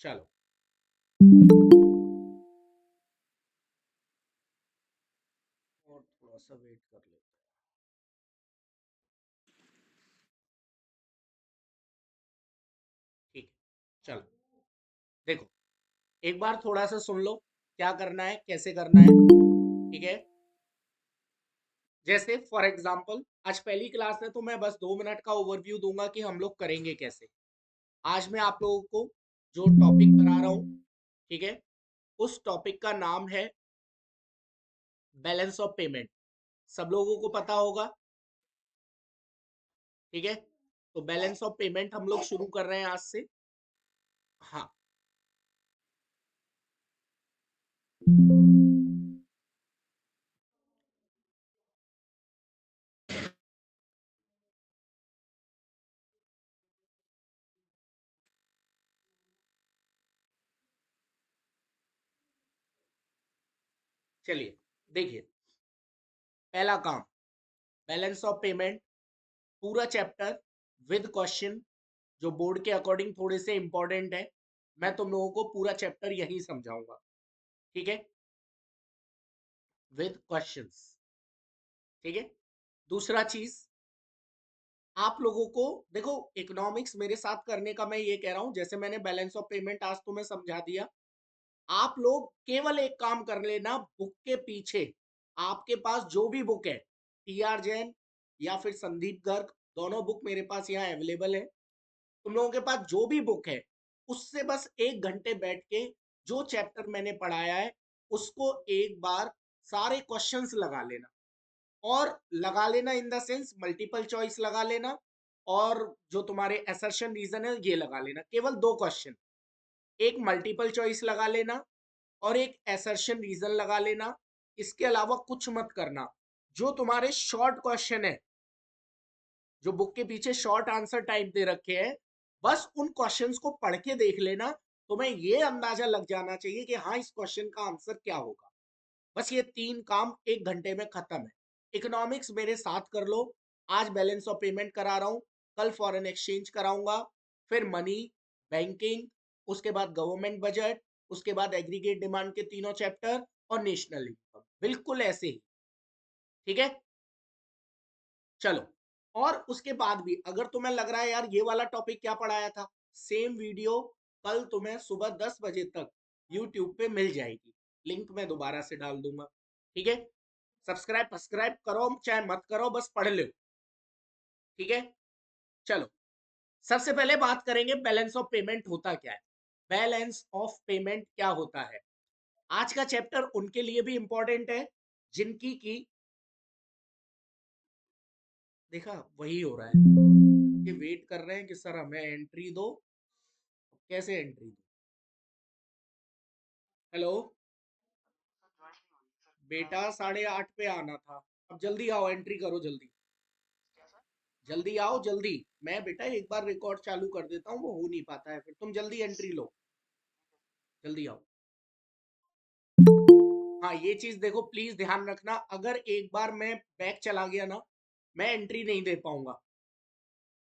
चलो और थोड़ा सा वेट कर लेते हैं। ठीक है, चलो देखो, एक बार थोड़ा सा सुन लो क्या करना है, कैसे करना है। ठीक है, जैसे फॉर एग्जांपल आज पहली क्लास है तो मैं बस 2 मिनट का ओवरव्यू दूंगा कि हम लोग करेंगे कैसे। आज मैं आप लोगों को जो टॉपिक करा रहा हूँ, ठीक है, उस टॉपिक का नाम है बैलेंस ऑफ पेमेंट। सब लोगों को पता होगा, ठीक है। तो बैलेंस ऑफ पेमेंट हम लोग शुरू कर रहे हैं आज से। हाँ, चलिए देखिए, पहला काम, बैलेंस ऑफ पेमेंट पूरा चैप्टर विद क्वेश्चन, जो बोर्ड के अकॉर्डिंग थोड़े से इंपॉर्टेंट है। मैं तुम लोगों को पूरा चैप्टर यही समझाऊंगा, ठीक है, विद क्वेश्चंस। ठीक है, दूसरा चीज, आप लोगों को देखो, इकोनॉमिक्स मेरे साथ करने का मैं ये कह रहा हूं, जैसे मैंने बैलेंस ऑफ पेमेंट आज तुम्हें समझा दिया, आप लोग केवल एक काम कर लेना, बुक के पीछे आपके पास जो भी बुक है, टी आर जैन या फिर संदीप गर्ग, दोनों बुक मेरे पास यहाँ अवेलेबल है। तुम लोगों के पास जो भी बुक है, उससे बस 1 घंटे बैठ के जो चैप्टर मैंने पढ़ाया है उसको एक बार सारे क्वेश्चंस लगा लेना, और लगा लेना in the sense multiple choice लगा लेना, और जो तुम्हारे असर्शन रीजन है ये लगा लेना। केवल 2 क्वेश्चन, एक मल्टीपल चॉइस लगा लेना और एक असर्शन रीजन लगा लेना। इसके अलावा कुछ मत करना। जो तुम्हारे शॉर्ट क्वेश्चन है, जो बुक के पीछे शॉर्ट आंसर टाइप दे रखे हैं, बस उन क्वेश्चंस को पढ़ के देख लेना, तुम्हें ये अंदाजा लग जाना चाहिए कि हाँ इस क्वेश्चन का आंसर क्या होगा। बस ये 3 काम 1 घंटे में खत्म है। इकोनॉमिक्स मेरे साथ कर लो। आज बैलेंस ऑफ पेमेंट करा रहा हूँ, कल फॉरेन एक्सचेंज कराऊंगा, फिर मनी, बैंकिंग, उसके बाद गवर्नमेंट बजट, उसके बाद एग्रीगेट डिमांड के तीनों चैप्टर, और नेशनल इनकम, बिल्कुल ऐसे ही। ठीक है, चलो। और उसके बाद भी अगर तुम्हें लग रहा है यार ये वाला टॉपिक क्या पढ़ाया था, सेम वीडियो कल तुम्हें सुबह 10 बजे तक यूट्यूब पे मिल जाएगी, लिंक मैं दोबारा से डाल दूंगा। ठीक है, सब्सक्राइब करो चाहे मत करो, बस पढ़ लो। ठीक है, चलो, सबसे पहले बात करेंगे बैलेंस ऑफ पेमेंट होता क्या है। बैलेंस ऑफ पेमेंट क्या होता है, आज का चैप्टर उनके लिए भी इंपॉर्टेंट है जिनकी की, देखा वही हो रहा है कि वेट कर रहे हैं कि सर हमें एंट्री दो। कैसे एंट्री दो? हेलो बेटा, 8:30 पे आना था, अब जल्दी आओ, एंट्री करो जल्दी, जल्दी आओ जल्दी। मैं बेटा एक बार रिकॉर्ड चालू कर देता हूँ, वो हो नहीं पाता है, फिर तुम जल्दी एंट्री लो, जल्दी आओ। हाँ ये चीज देखो, प्लीज ध्यान रखना, अगर एक बार मैं बैक चला गया ना, मैं एंट्री नहीं दे पाऊंगा,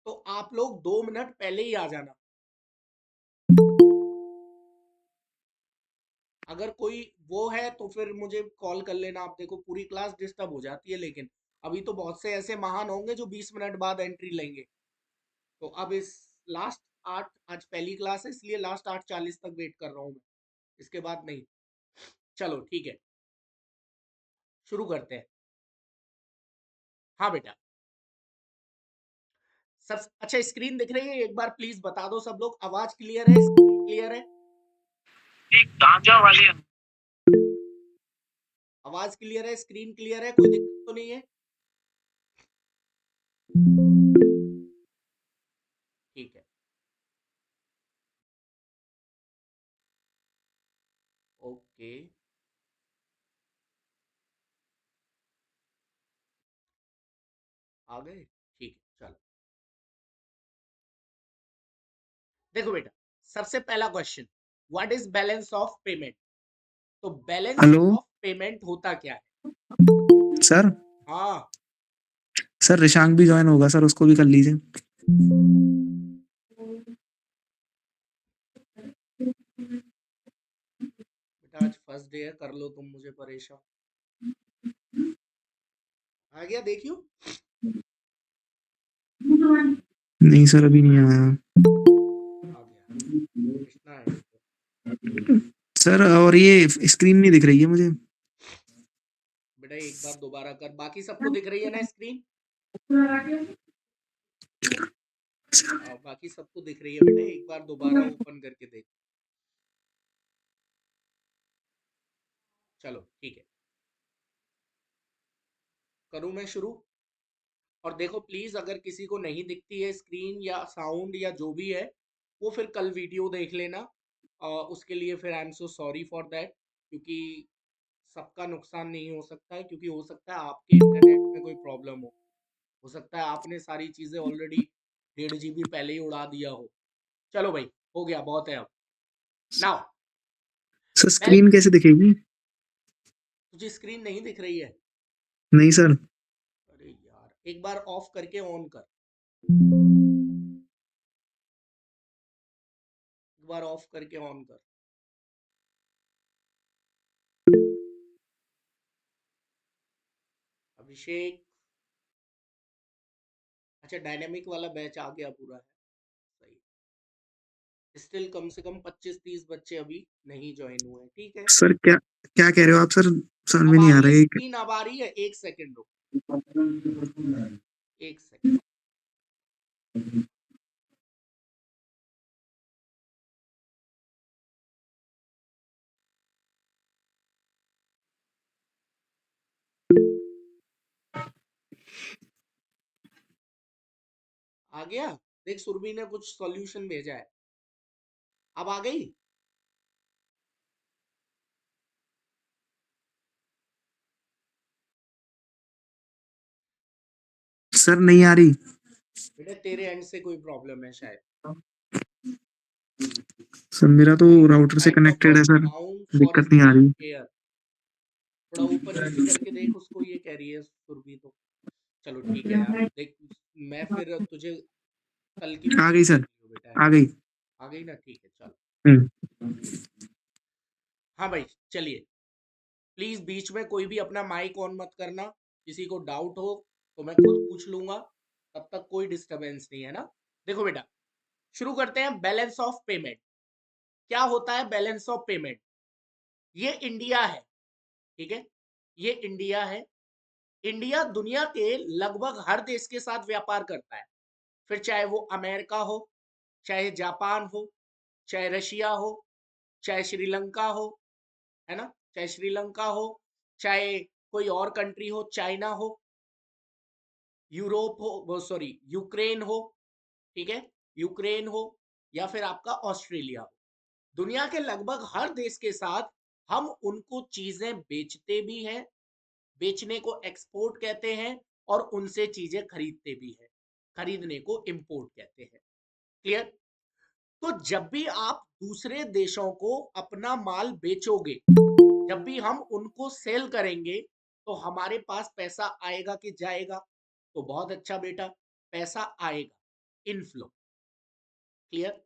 तो आप लोग 2 मिनट पहले ही आ जाना। अगर कोई वो है तो फिर मुझे कॉल कर लेना। आप देखो पूरी क्लास डिस्टर्ब हो जाती है, लेकिन अभी तो बहुत से ऐसे महान होंगे जो 20 मिनट बाद एंट्री लेंगे। तो अब इस लास्ट 8, आज पहली क्लास है इसलिए लास्ट 8:40 तक वेट कर रहा हूँ मैं, इसके बाद नहीं। चलो ठीक है, शुरू करते हैं। हाँ बेटा, सब अच्छा, स्क्रीन दिख रही है? एक बार प्लीज बता दो सब लोग, आवाज क्लियर है, स्क्रीन क्लियर है? एक गांजा वाले आवाज क्लियर है, स्क्रीन क्लियर है, कोई दिक्कत तो नहीं है? ठीक है, ओके, आ गए, ठीक है, चलो देखो बेटा, सबसे पहला question, what is balance of payment? तो बैलेंस हेलो ऑफ पेमेंट होता क्या है? सर। हाँ, सर रिशांक भी ज्वाइन होगा सर, उसको भी कर लीजिए। बेटा आज फर्स्ट डे है, कर लो तुम मुझे परेशान। आ गया देखियो। नहीं सर, अभी नहीं आया। आ गया, कृष्णा है ये तो। सर और ये स्क्रीन नहीं दिख रही है मुझे। बेटा एक बार दोबारा कर, बाकी सबको दिख रही है ना स्क्रीन? बाकी सबको दिख रही है बेटा, एक बार दोबारा ओपन करके देख। चलो ठीक है, करूं मैं शुरू? और देखो प्लीज, अगर किसी को नहीं दिखती है स्क्रीन या साउंड या जो भी है, वो फिर कल वीडियो देख लेना। उसके लिए फिर I am so sorry for that, क्योंकि सबका नुकसान नहीं हो सकता है, क्योंकि हो सकता है आपके इंटरनेट में कोई प्रॉब्लम हो सकता है आपने सारी चीजें ऑलरेडी 1.5 GB पहले ही उड़ा दिया हो। चलो भाई, हो गया, बहुत है अब। नाउ सर वेल, स्क्रीन कैसे दिखेगी? तुझे स्क्रीन नहीं दिख रही है? नहीं सर। अरे यार, एक बार ऑफ करके ऑन कर, एक बार ऑफ करके ऑन कर। अभिषेक, अच्छा डायनेमिक वाला बैच आ गया पूरा है, सही। स्टिल कम से कम 25-30 बच्चे अभी नहीं ज्वाइन हुए हैं, ठीक है। सर क्या क्या कह रहे हो आप सर? समझ में अब नहीं आ आ रही है रहा है। स्क्रीन, अब आ रही है, एक सेकंड रुक, एक सेकंड। आ गया, देख सुरभि ने कुछ सॉल्यूशन भेजा है, अब आ गई। सर नहीं आ रही। बेटा तेरे एंड से कोई प्रॉब्लम है शायद। सर मेरा तो प्लीज राउटर से टाइप द कनेक्टेड है सर। अमाउंट फॉर दिक्कत नहीं आ स्क्रीन रही। केयर। थोड़ा ऊपर नीचे करके देख उसको, ये कह रही है सुरभि तो। चलो ठीक है यार, देख मैं फिर तुझे कल की आ वीडियो गई देख सर। लियो बेटा, है आ ना? गई। आ गई ना, ठीक है चल। हम्म। हाँ भाई, चलिए। प्लीज बीच में कोई भी अपना माइक ऑन मत करना, किसी को डाउट हो तो मैं खुद पूछ लूंगा, तब तक कोई डिस्टरबेंस नहीं है ना। देखो बेटा, शुरू करते हैं। बैलेंस ऑफ पेमेंट क्या होता है? बैलेंस ऑफ पेमेंट, ये इंडिया है, ठीक है, ये इंडिया है। इंडिया दुनिया के लगभग हर देश के साथ व्यापार करता है, फिर चाहे वो अमेरिका हो, चाहे जापान हो, चाहे रशिया हो, चाहे श्रीलंका हो, है ना, चाहे श्रीलंका हो, चाहे कोई और कंट्री हो, चाइना हो, यूरोप हो, वो सॉरी यूक्रेन हो, ठीक है, यूक्रेन हो, या फिर आपका ऑस्ट्रेलिया हो। दुनिया के लगभग हर देश के साथ हम उनको चीजें बेचते भी हैं, बेचने को एक्सपोर्ट कहते हैं, और उनसे चीजें खरीदते भी हैं, खरीदने को इंपोर्ट कहते हैं। क्लियर? तो जब भी आप दूसरे देशों को अपना माल बेचोगे, जब भी हम उनको सेल करेंगे, तो हमारे पास पैसा आएगा कि जाएगा? तो बहुत अच्छा बेटा, पैसा आएगा, इनफ्लो। क्लियर?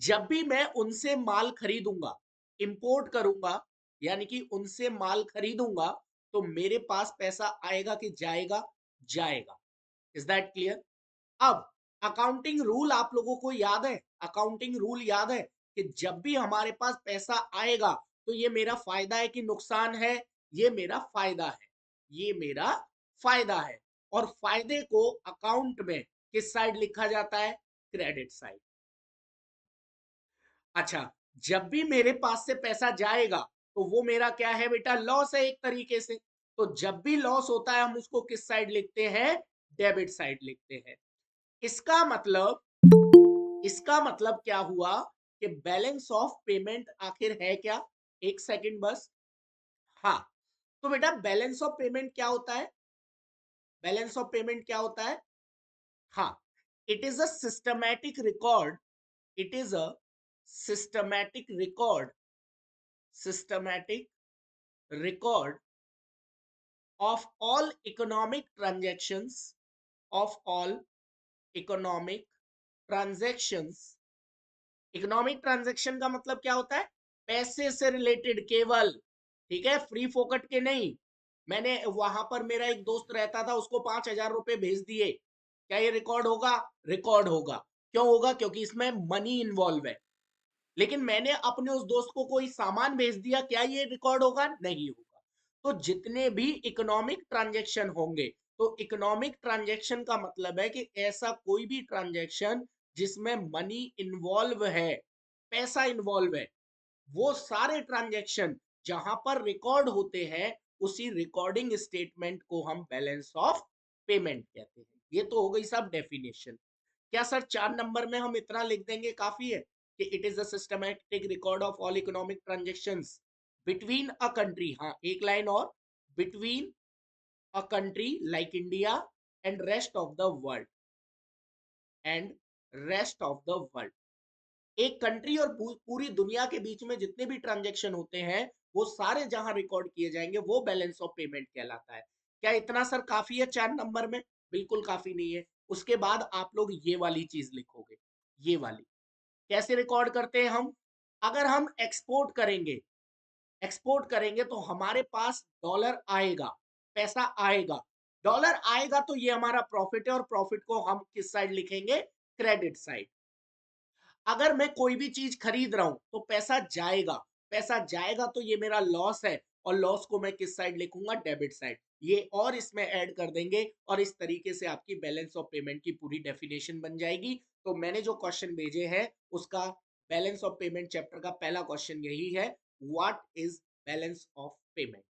जब भी मैं उनसे माल खरीदूंगा, इंपोर्ट करूंगा, यानी कि उनसे माल खरीदूंगा, तो मेरे पास पैसा आएगा कि जाएगा? जाएगा। Is that clear? अब अकाउंटिंग रूल आप लोगों को याद है? अकाउंटिंग रूल याद है कि जब भी हमारे पास पैसा आएगा, तो ये मेरा फायदा है कि नुकसान है? ये मेरा फायदा है, ये मेरा फायदा है। और फायदे को अकाउंट में किस साइड लिखा जाता है? Credit side. अच्छा, जब भी मेरे पास से पैसा जाएगा, तो वो मेरा क्या है बेटा? लॉस है एक तरीके से। तो जब भी लॉस होता है, हम उसको किस साइड लिखते हैं? डेबिट साइड लिखते हैं। इसका मतलब, इसका मतलब क्या हुआ कि बैलेंस ऑफ पेमेंट आखिर है क्या? एक सेकंड बस। हाँ, तो बेटा बैलेंस ऑफ पेमेंट क्या होता है? बैलेंस ऑफ पेमेंट क्या होता है? हाँ, it is a systematic record, it is a systematic record, systematic record of all economic transactions, of all economic transactions economic transaction का मतलब क्या होता है? पैसे से रिलेटेड केवल, ठीक है, फ्री फोकट के नहीं। मैंने वहां पर, मेरा एक दोस्त रहता था, उसको 5,000 रुपए भेज दिए, क्या ये रिकॉर्ड होगा? रिकॉर्ड होगा। क्यों होगा? क्योंकि इसमें मनी इन्वॉल्व है। लेकिन मैंने अपने उस दोस्त को कोई सामान भेज दिया, क्या ये रिकॉर्ड होगा? नहीं होगा। तो जितने भी इकोनॉमिक ट्रांजैक्शन होंगे, तो इकोनॉमिक ट्रांजैक्शन का मतलब है कि ऐसा कोई भी ट्रांजैक्शन जिसमें मनी इन्वॉल्व है, पैसा इन्वॉल्व है, वो सारे ट्रांजैक्शन जहां पर रिकॉर्ड होते हैं, उसी रिकॉर्डिंग स्टेटमेंट को हम बैलेंस ऑफ पेमेंट कहते हैं। ये तो हो गई सब डेफिनेशन। क्या सर 4 नंबर में हम इतना लिख देंगे काफी है कि it is a systematic record of all economic transactions between a country? हाँ, एक लाइन और, between a country like India and rest of the world, and rest of the world. एक कंट्री और पूरी दुनिया के बीच में जितने भी ट्रांजैक्शन होते हैं, वो सारे जहां रिकॉर्ड किए जाएंगे, वो बैलेंस ऑफ पेमेंट कहलाता है। क्या इतना सर काफी है 4 नंबर में? बिल्कुल काफी नहीं है। उसके बाद आप लोग ये वाली चीज लिखोगे, ये वाली। कैसे रिकॉर्ड करते हैं हम? अगर हम एक्सपोर्ट करेंगे, एक्सपोर्ट करेंगे तो हमारे पास डॉलर आएगा, पैसा आएगा। डॉलर आएगा तो ये हमारा प्रॉफिट है, और प्रॉफिट को हम किस साइड लिखेंगे? Credit side. अगर मैं कोई भी चीज खरीद रहा हूं तो पैसा जाएगा, पैसा जाएगा तो ये मेरा लॉस है, और लॉस को मैं किस साइड लिखूंगा? Debit side. ये और इसमें ऐड कर देंगे, और इस तरीके से आपकी बैलेंस ऑफ पेमेंट की पूरी डेफिनेशन बन जाएगी। तो मैंने जो क्वेश्चन भेजे हैं, उसका बैलेंस ऑफ पेमेंट चैप्टर का पहला क्वेश्चन यही है, what is balance of payment?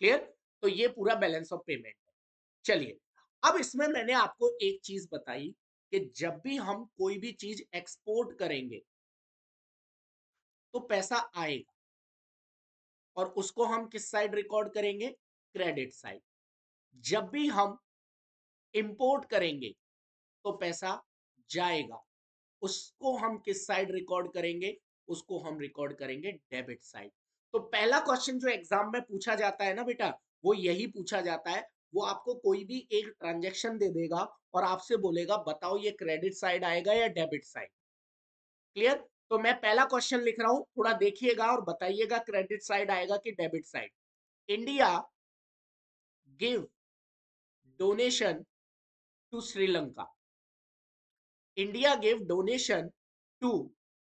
Clear? तो ये पूरा बैलेंस ऑफ पेमेंट है। चलिए, अब इसमें मैंने आपको एक चीज बताई कि जब भी हम कोई भी चीज एक्सपोर्ट करेंगे तो पैसा आएगा, और उसको हम किस साइड रिकॉर्ड करेंगे? Credit side. जब भी हम इंपोर्ट करेंगे तो पैसा जाएगा, उसको हम किस साइड रिकॉर्ड करेंगे? उसको हम रिकॉर्ड करेंगे डेबिट साइड। तो पहला क्वेश्चन जो एग्जाम में पूछा जाता है ना बेटा, वो यही पूछा जाता है। वो आपको कोई भी एक ट्रांजैक्शन दे देगा और आपसे बोलेगा बताओ ये क्रेडिट साइड आएगा या डेबिट साइड। क्लियर? तो मैं पहला क्वेश्चन लिख रहा हूं, थोड़ा देखिएगा और बताइएगा क्रेडिट साइड आएगा कि debit side. India give donation to Sri Lanka. India give donation to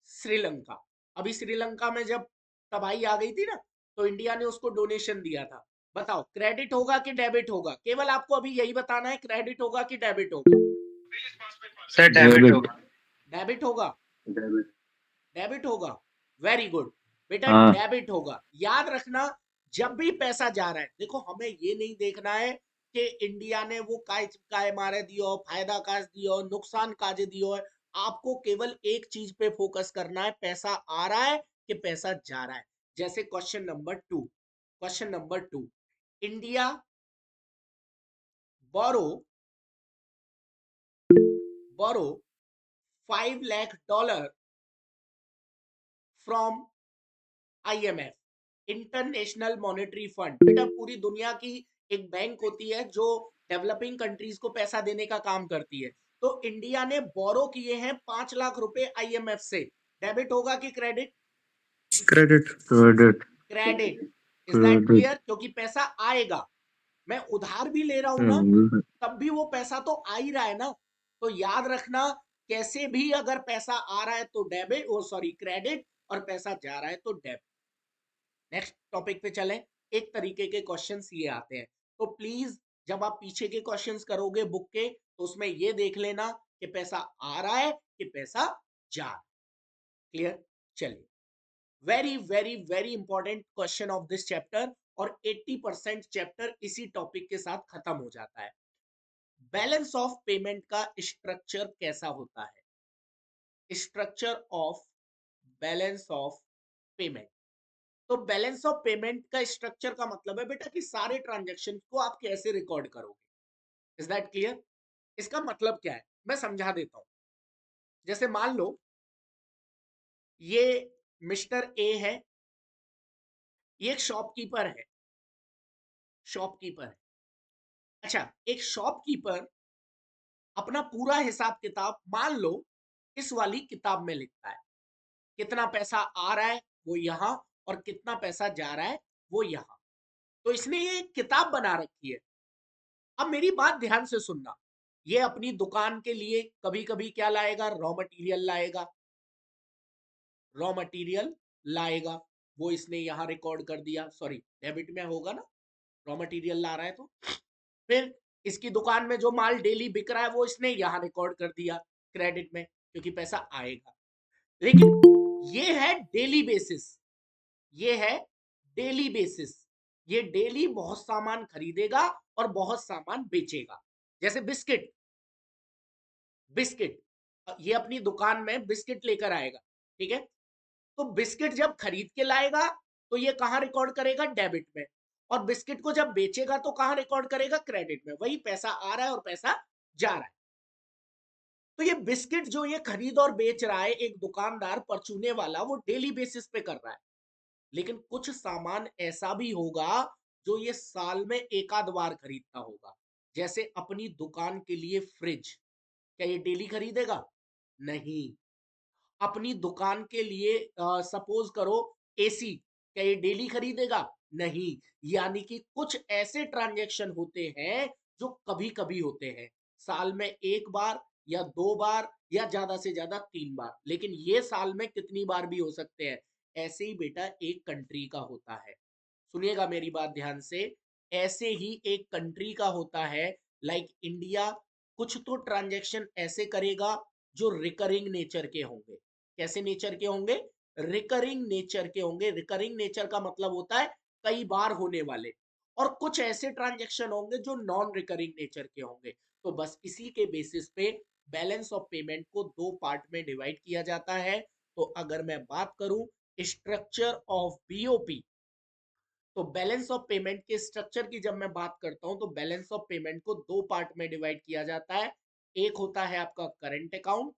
Sri Lanka. अभी श्रीलंका में जब तबाही आ गई थी ना, तो इंडिया ने उसको डोनेशन दिया था। बताओ क्रेडिट होगा कि डेबिट होगा? केवल आपको अभी यही बताना है, क्रेडिट होगा कि डेबिट होगा? सर डेबिट होगा। डेबिट होगा। डेबिट। डेबिट होगा। वेरी गुड बेटा, हाँ। डेबिट होगा। याद रखना, जब भी पैसा जा रहा है, देखो हमें ये नहीं देखना है कि इंडिया ने वो काय काय मारे दियो, फायदा काज दियो, नुकसान काजे दियो है। आपको केवल एक चीज पे फोकस करना है, पैसा आ रहा है कि पैसा जा रहा है। जैसे question number 2, India borrow borrow 5 lakh dollar from IMF, international monetary fund. बेटा पूरी दुनिया की एक बैंक होती है जो डेवलपिंग कंट्रीज को पैसा देने का काम करती है। तो इंडिया ने बोरो किए हैं 5 लाख रुपए IMF से। डेबिट होगा कि credit? Credit. Credit. Credit. Is that credit. Clear? क्योंकि पैसा आएगा, मैं उधार भी ले रहा हूं ना, हम्म। तब भी वो पैसा तो आ ही रहा है ना। तो याद रखना, कैसे भी अगर पैसा आ रहा है तो डेबिट, वो सॉरी क्रेडिट, और पैसा जा रहा है तो डेबिट। नेक्स्ट टॉपिक पे चलें। एक तरीके के क्वेश्चंस ये आते हैं, तो प्लीज जब आप पीछे के क्वेश्चंस करोगे बुक के, तो उसमें ये देख लेना कि पैसा आ रहा है कि पैसा जा रहा है। क्लियर? चलिए, very very very important question of this chapter, और 80% चैप्टर इसी टॉपिक के साथ खत्म हो जाता है। बैलेंस ऑफ पेमेंट का स्ट्रक्चर कैसा होता है? Structure of balance of payment. तो बैलेंस ऑफ पेमेंट का स्ट्रक्चर का मतलब है बेटा कि सारे ट्रांजैक्शन को आप कैसे रिकॉर्ड करोगे। Is that clear? इसका मतलब क्या है, मैं समझा देता हूं। जैसे मान लो ये मिस्टर ए है, ये एक शॉपकीपर है, शॉपकीपर है। अच्छा, एक शॉपकीपर अपना पूरा हिसाब किताब मान लो इस वाली किताब में लिखता है। कितना पैसा आ रहा है वो यहाँ, और कितना पैसा जा रहा है वो यहाँ। तो इसने ये एक किताब बना रखी है। अब मेरी बात ध्यान से सुनना, ये अपनी दुकान के लिए कभी कभी क्या लाएगा, रॉ मटेरियल लाएगा, रॉ मटेरियल लाएगा, वो इसने यहां रिकॉर्ड कर दिया, सॉरी डेबिट में होगा ना, रॉ मटेरियल ला रहा है तो। फिर इसकी दुकान में जो माल डेली बिक रहा है वो इसने यहां रिकॉर्ड कर दिया क्रेडिट में, क्योंकि पैसा आएगा। लेकिन ये है डेली बेसिस, ये है डेली बेसिस, ये डेली बहुत सामान खरीदेगा और बहुत सामान बेचेगा। जैसे बिस्किट, बिस्किट ये अपनी दुकान में बिस्किट लेकर आएगा, ठीक है, तो बिस्किट जब खरीद के लाएगा तो ये कहां रिकॉर्ड करेगा, डेबिट में, और बिस्किट को जब बेचेगा तो कहां रिकॉर्ड करेगा, क्रेडिट में। वही पैसा आ रहा है और पैसा जा रहा है। तो ये बिस्किट जो ये खरीद और बेच रहा है एक दुकानदार परचूने वाला, वो डेली बेसिस पे कर रहा है। लेकिन कुछ सामान ऐसा भी होगा जो ये साल में एक आध बार खरीदता होगा। जैसे अपनी दुकान के लिए फ्रिज, क्या ये डेली खरीदेगा, नहीं। अपनी दुकान के लिए सपोज करो एसी, क्या ये डेली खरीदेगा, नहीं। यानी कि कुछ ऐसे ट्रांजैक्शन होते हैं जो कभी कभी होते हैं, साल में एक बार या दो बार या ज्यादा से ज्यादा तीन बार, लेकिन ये साल में कितनी बार भी हो सकते हैं। ऐसे ही बेटा एक कंट्री का होता है, सुनिएगा मेरी बात ध्यान से, ऐसे ही एक कंट्री का होता है, लाइक इंडिया, कुछ तो ट्रांजैक्शन ऐसे करेगा जो रिकरिंग नेचर के होंगे। कैसे नेचर के होंगे, रिकरिंग नेचर के होंगे। रिकरिंग नेचर का मतलब होता है कई बार होने वाले। और कुछ ऐसे ट्रांजैक्शन होंगे जो नॉन रिकरिंग नेचर के होंगे। तो बस इसी के बेसिस पे बैलेंस ऑफ पेमेंट को दो पार्ट में डिवाइड किया जाता है। तो अगर मैं बात करूं स्ट्रक्चर ऑफ बीओपी, तो बैलेंस ऑफ पेमेंट के स्ट्रक्चर की जब मैं बात करता हूं तो बैलेंस ऑफ पेमेंट को दो पार्ट में डिवाइड किया जाता है। एक होता है आपका करंट अकाउंट,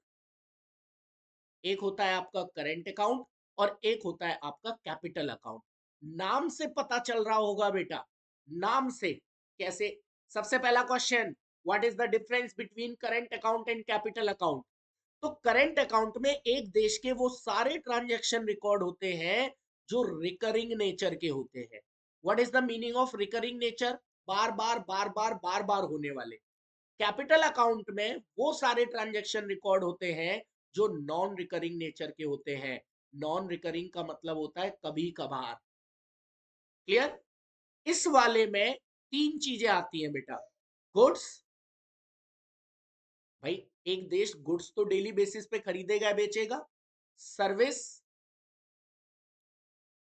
एक होता है आपका करंट अकाउंट, और एक होता है आपका कैपिटल अकाउंट। नाम से पता चल रहा होगा बेटा, नाम से। कैसे, सबसे पहला question, what is the difference between current account and capital account. तो करंट अकाउंट में एक देश के वो सारे ट्रांजैक्शन रिकॉर्ड होते हैं जो रिकरिंग नेचर के होते हैं। What is the meaning of recurring nature, बार बार बार बार बार बार होने वाले। कैपिटल अकाउंट में वो सारे ट्रांजैक्शन रिकॉर्ड होते हैं जो नॉन रिकरिंग नेचर के होते हैं। नॉन रिकरिंग का मतलब होता है कभी कभार। क्लियर। इस वाले में तीन चीजें आती हैं बेटा, गुड्स, भाई एक देश गुड्स तो डेली बेसिस पे खरीदेगा बेचेगा, सर्विस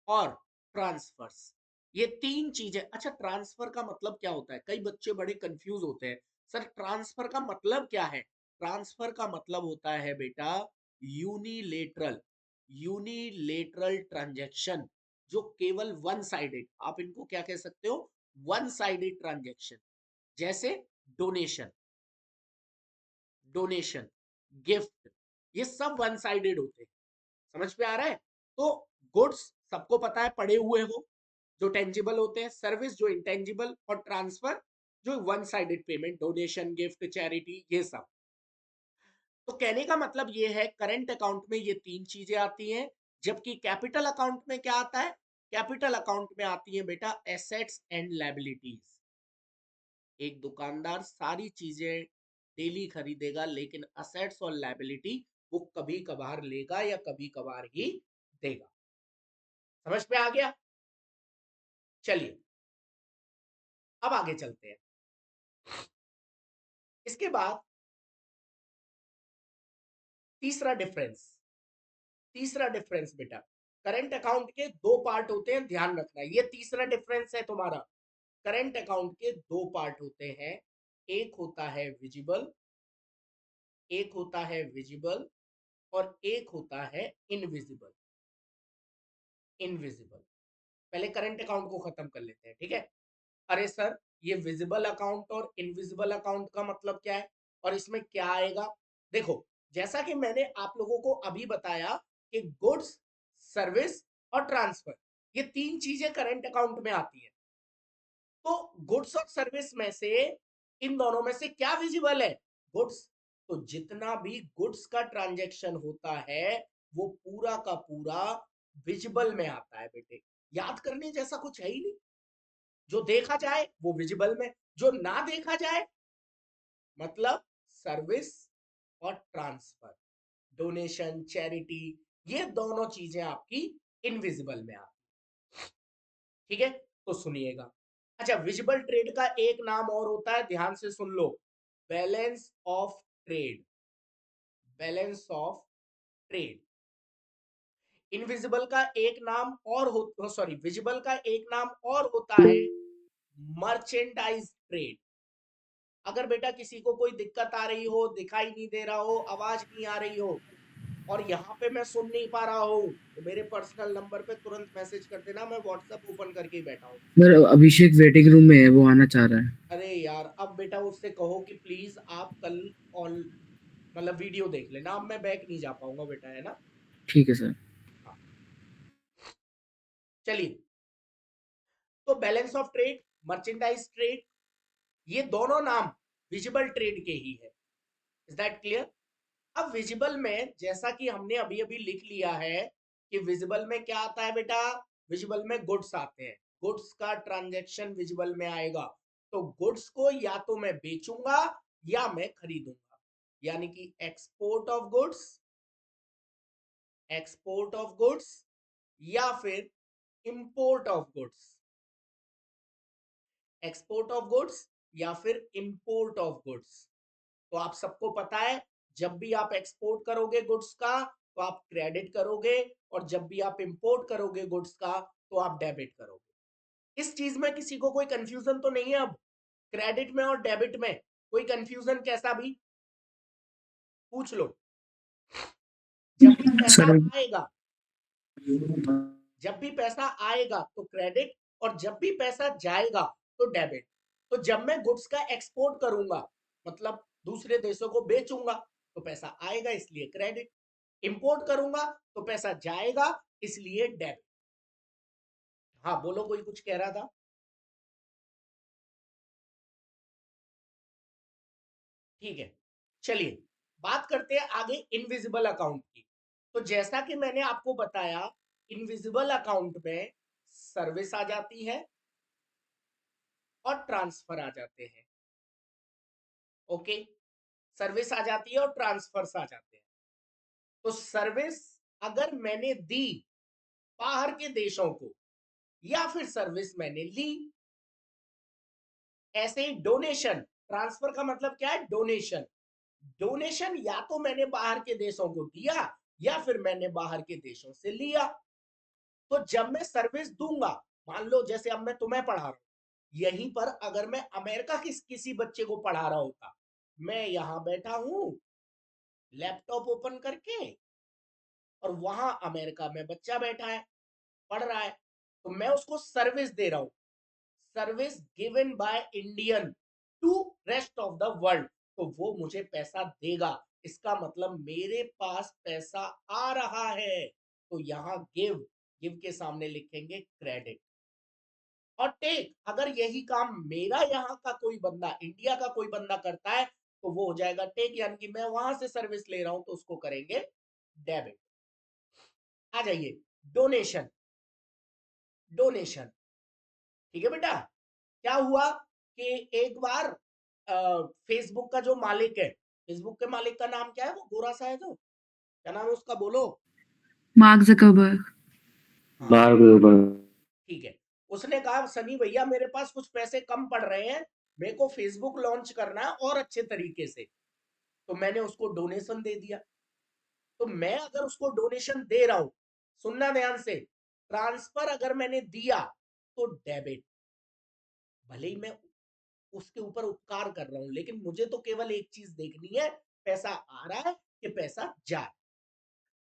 और ट्रांसफर्स, ये तीन चीजें। अच्छा ट्रांसफर का मतलब क्या होता है, कई बच्चे बड़े कंफ्यूज होते हैं, सर ट्रांसफर का मतलब क्या है। ट्रांसफर का मतलब होता है बेटा यूनिलेटरल, यूनिलेटरल ट्रांजैक्शन, जो केवल वन साइडेड, आप इनको क्या कह सकते हो, वन साइडेड ट्रांजैक्शन। जैसे डोनेशन, डोनेशन, गिफ्ट, ये सब वन साइडेड होते हैं। समझ में आ रहा है। तो गुड्स सबको पता है, पड़े हुए हो, जो टेंजिबल होते हैं, सर्विस जो इंटेंजिबल, और ट्रांसफर जो one sided payment, donation, gift, charity, ये सब। तो कहने का मतलब ये है करंट अकाउंट में ये तीन चीजें आती हैं, जबकि कैपिटल अकाउंट में क्या आता है, कैपिटल अकाउंट में आती है बेटा एसेट्स एंड लायबिलिटीज। एक दुकानदार सारी चीजें डेली खरीदेगा, लेकिन असेट्स और लायबिलिटी वो कभी कभार लेगा या कभी कभार ही देगा। समझ में आ गया। चलिए अब आगे चलते हैं। इसके बाद तीसरा डिफरेंस, तीसरा डिफरेंस बेटा, करंट अकाउंट के दो पार्ट होते हैं, ध्यान रखना, ये तीसरा डिफरेंस है तुम्हारा। करंट अकाउंट के दो पार्ट होते हैं, एक होता है विजिबल, एक होता है विजिबल, और एक होता है इनविजिबल। इनविजिबल, पहले करंट अकाउंट को खत्म कर लेते हैं, ठीक है। अरे सर ये विजिबल अकाउंट और इनविजिबल अकाउंट का मतलब क्या है, और इसमें क्या आएगा। देखो जैसा कि मैंने आप लोगों को अभी बताया कि गुड्स, सर्विस और ट्रांसफर, ये तीन चीजें करंट अकाउंट में आती हैं। तो गुड्स और सर्विस में से इन दोनों में से क्या विजिबल है, गुड्स। तो जितना भी गुड्स का ट्रांजैक्शन होता है वो पूरा का पूरा विजिबल में आता है बेटे। याद करने जैसा कुछ है ही नहीं। जो देखा जाए वो विजिबल में, जो ना देखा जाए मतलब सर्विस और ट्रांसफर, डोनेशन, चैरिटी, ये दोनों चीजें आपकी इनविजिबल में आती। ठीक है, तो सुनिएगा। अच्छा, विजिबल ट्रेड का एक नाम और होता है, ध्यान से सुन लो, balance of trade. Balance of trade. Invisible का एक नाम और हो, सॉरी, विजिबल का एक नाम और होता है मर्चेंडाइज ट्रेड। अगर बेटा किसी को कोई दिक्कत आ रही हो, दिखाई नहीं दे रहा हो, आवाज नहीं आ रही हो, और यहाँ पे मैं सुन नहीं पा रहा हूँ, तो मेरे पर्सनल नंबर पे तुरंत मैसेज कर देना, मैं व्हाट्सएप ओपन करके ही बैठा हूँ। सर अभिषेक वेटिंग रूम में है, वो आना चाह रहा है। अरे यार, अब बेटा उससे कहो कि प्लीज आप कल ऑन मतलब वीडियो देख लेना, अब मैं बैक नहीं जा पाऊंगा बेटा, है ना। ठीक है सर। हाँ, चलिए। तो balance of trade, merchandise trade, ये दोनों नाम विजिबल ट्रेड के ही है। Is that clear? अब विजिबल में जैसा कि हमने अभी अभी लिख लिया है कि विजिबल में क्या आता है बेटा, विजिबल में गुड्स आते हैं, गुड्स का ट्रांजैक्शन विजिबल में आएगा। तो गुड्स को या तो मैं बेचूंगा या मैं खरीदूंगा, यानी कि export of goods, export of goods, या फिर import of goods, export of goods या फिर इंपोर्ट ऑफ गुड्स। तो आप सबको पता है, जब भी आप एक्सपोर्ट करोगे गुड्स का तो आप क्रेडिट करोगे, और जब भी आप इंपोर्ट करोगे गुड्स का तो आप डेबिट करोगे। इस चीज में किसी को कोई कंफ्यूजन तो नहीं है? अब क्रेडिट में और डेबिट में कोई कंफ्यूजन कैसा भी पूछ लो। जब भी पैसा सर आएगा, जब भी पैसा आएगा तो क्रेडिट, और जब भी पैसा जाएगा तो डेबिट। तो जब मैं गुड्स का एक्सपोर्ट करूंगा मतलब दूसरे देशों को बेचूंगा तो पैसा आएगा, इसलिए क्रेडिट। इंपोर्ट करूंगा तो पैसा जाएगा, इसलिए डेबिट। हाँ बोलो, कोई कुछ कह रहा था? ठीक है, चलिए बात करते हैं आगे इनविजिबल अकाउंट की। तो जैसा कि मैंने आपको बताया, इनविजिबल अकाउंट में सर्विस आ जाती है और ट्रांसफर आ जाते हैं। ओके, सर्विस आ जाती है और ट्रांसफर्स आ जाते हैं। तो सर्विस अगर मैंने दी बाहर के देशों को, या फिर सर्विस मैंने ली, ऐसे ही डोनेशन, ट्रांसफर का मतलब क्या है, डोनेशन। डोनेशन या तो मैंने बाहर के देशों को दिया या फिर मैंने बाहर के देशों से लिया। तो जब मैं सर्विस दूंगा, मान लो जैसे अब मैं तुम्हें पढ़ा रहा हूं, यहीं पर अगर मैं अमेरिका किसी बच्चे को पढ़ा रहा होता, मैं यहां बैठा हूं लैपटॉप ओपन करके, और वहां अमेरिका में बच्चा बैठा है पढ़ रहा है, तो मैं उसको सर्विस दे रहा हूं, service given by Indian to rest of the world. तो वो मुझे पैसा देगा, इसका मतलब मेरे पास पैसा आ रहा है। तो यहां गिव, गिव के सामने लिखेंगे क्रेडिट। और टेक, अगर यही काम मेरा यहाँ का कोई बंदा, इंडिया का कोई बंदा करता है, तो वो हो जाएगा टेक, यानी कि मैं वहां से सर्विस ले रहा हूं तो उसको करेंगे डेबिट। आ जाइए, डोनेशन। डोनेशन, ठीक है बेटा। क्या हुआ कि एक बार फेसबुक का जो मालिक है, फेसबुक के मालिक का नाम क्या है, वो गोरा सा है जो, क्या नाम है उसका, बोलो। Mark Zuckerberg. हाँ ठीक है। उसने कहा सनी भैया मेरे पास कुछ पैसे कम पड़ रहे हैं, मेरे को फेसबुक लॉन्च करना है और अच्छे तरीके से। तो मैंने उसको डोनेशन दे दिया। तो मैं अगर उसको डोनेशन दे रहा हूं, सुनना ध्यान से, ट्रांसफर अगर मैंने दिया तो डेबिट। भले ही मैं उसके ऊपर उपकार कर रहा हूं, लेकिन मुझे तो केवल एक चीज देखनी है, पैसा आ रहा है कि पैसा जा रहा है।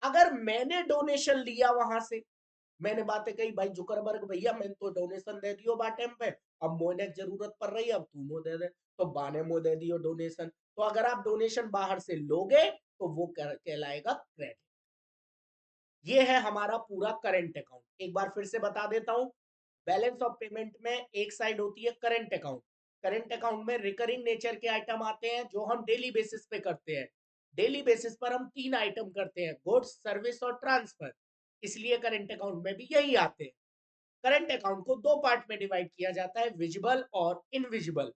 अगर मैंने डोनेशन लिया वहां से, मैंने बातें कही, भाई जुकरबर्ग भैया मैंने तो डोनेशन दे दियो बा टाइम पे, अब मोने जरूरत पड़ रही है, अब तू मो दे दे, तो बाने मो दे दियो डोनेशन। तो अगर आप डोनेशन बाहर से लोगे तो वो कहलाएगा क्रेडिट। ये है हमारा पूरा करंट अकाउंट। एक बार फिर से बता देता हूं, बैलेंस ऑफ पेमेंट में एक साइड होती है करंट अकाउंट। करंट अकाउंट में रिकरिंग नेचर के आइटम आते हैं जो हम डेली बेसिस पे करते हैं, डेली बेसिस पर हम 3 आइटम करते हैं, गुड्स, सर्विस और ट्रांसफर, इसलिए करंट अकाउंट में भी यही आते हैं। करंट अकाउंट को 2 पार्ट में डिवाइड किया जाता है, विजिबल और इनविजिबल।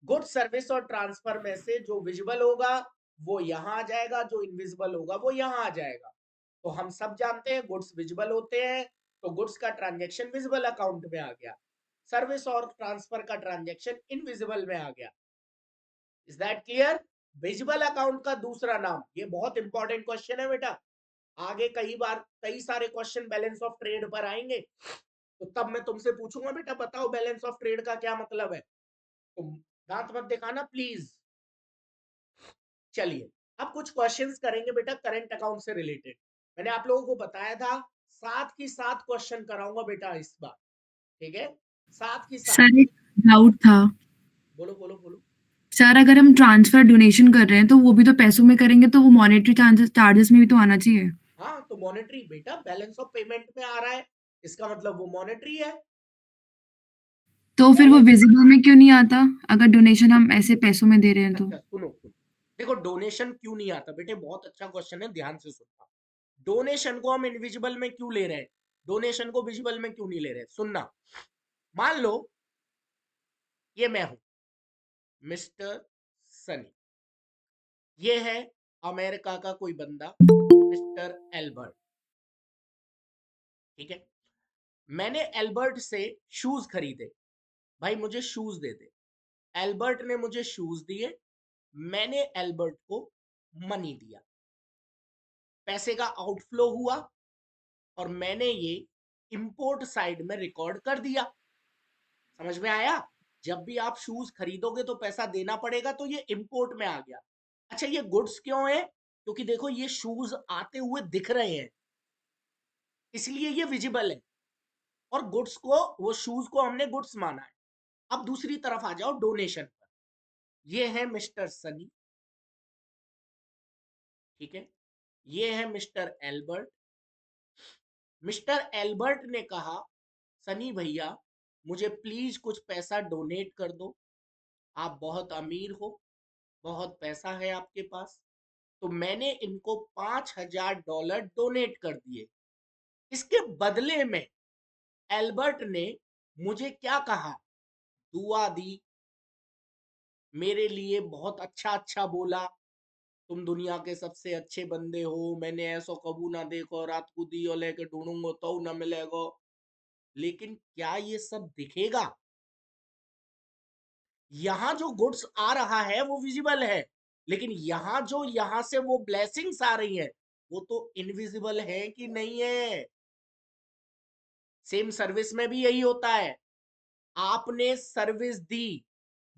गुड्स, सर्विस और ट्रांसफर में से जो विजिबल होगा वो यहां आ जाएगा, जो इनविजिबल होगा वो यहां आ जाएगा। तो हम सब जानते हैं गुड्स विजिबल होते हैं, तो गुड्स का ट्रांजैक्शन विजिबल अकाउंट में आ गया, सर्विस और ट्रांसफर का ट्रांजैक्शन इनविजिबल में आ गया। Is that clear? Visible account का दूसरा नाम, ये बहुत इंपॉर्टेंट क्वेश्चन है बेटा, आगे कई सारे क्वेश्चन बैलेंस ऑफ ट्रेड पर आएंगे, तो तब मैं तुमसे पूछूंगा बेटा बताओ बैलेंस ऑफ ट्रेड का क्या मतलब है, तुम दांत मत दिखाना प्लीज। चलिए अब कुछ क्वेश्चंस करेंगे बेटा करंट अकाउंट से रिलेटेड। मैंने आप लोगों को बताया था 7 की 7 क्वेश्चन कराऊंगा बेटा इस बार, ठीक है? 7 की 7। सर एक डाउट था। बोलो बोलो बोलो। सर अगर हम ट्रांसफर डोनेशन कर रहे हैं तो वो भी तो पैसों में करेंगे, तो वो मॉनेटरी चार्जेस में भी तो आना चाहिए। हाँ तो मॉनेटरी बेटा, बैलेंस ऑफ पेमेंट में आ रहा है, इसका मतलब वो मॉनेटरी है। तो फिर वो पहले विजिबल में क्यों नहीं आता अगर डोनेशन हम ऐसे पैसों में दे रहे हैं तो? अच्छा सुनो सुनो, देखो डोनेशन क्यों नहीं आता बेटे, बहुत अच्छा क्वेश्चन है, ध्यान से सुनना। डोनेशन को हम इनविजिबल में क्यों ले रहे हैं, डोनेशन को विजिबल में क्यों नहीं ले रहे? सुनना, मान लो ये मैं हूं मिस्टर सनी, ये है अमेरिका का कोई बंदा मिस्टर एल्बर्ट, ठीक है? मैंने एल्बर्ट से शूज खरीदे, भाई मुझे शूज दे दे। एल्बर्ट ने मुझे शूज दिए, मैंने एल्बर्ट को मनी दिया, पैसे का आउटफ्लो हुआ और मैंने ये इंपोर्ट साइड में रिकॉर्ड कर दिया। समझ में आया? जब भी आप शूज खरीदोगे तो पैसा देना पड़ेगा, तो ये इंपोर्ट में आ गया। अच्छा ये गुड्स क्यों है? क्योंकि देखो ये शूज आते हुए दिख रहे हैं, इसलिए ये विजिबल है, और गुड्स को, वो शूज को हमने गुड्स माना है। अब दूसरी तरफ आ जाओ डोनेशन पर, ये है मिस्टर सनी, ठीक है? ये है मिस्टर एल्बर्ट। मिस्टर एल्बर्ट ने कहा सनी भैया मुझे प्लीज कुछ पैसा डोनेट कर दो, आप बहुत अमीर हो, बहुत पैसा है आपके पास, तो मैंने इनको $5,000 डोनेट कर दिए। इसके बदले में एल्बर्ट ने मुझे क्या कहा? दुआ दी, मेरे लिए बहुत अच्छा अच्छा बोला, तुम दुनिया के सबसे अच्छे बंदे हो, मैंने ऐसा कबू ना देखो, रात को दियो लेके ढूंढूंगो तो ना मिलेगो। लेकिन क्या ये सब दिखेगा? यहां जो गुड्स आ रहा है वो विजिबल है, लेकिन यहां से वो ब्लेसिंग्स आ रही है वो तो इनविजिबल है कि नहीं है? सेम सर्विस में भी यही होता है, आपने सर्विस दी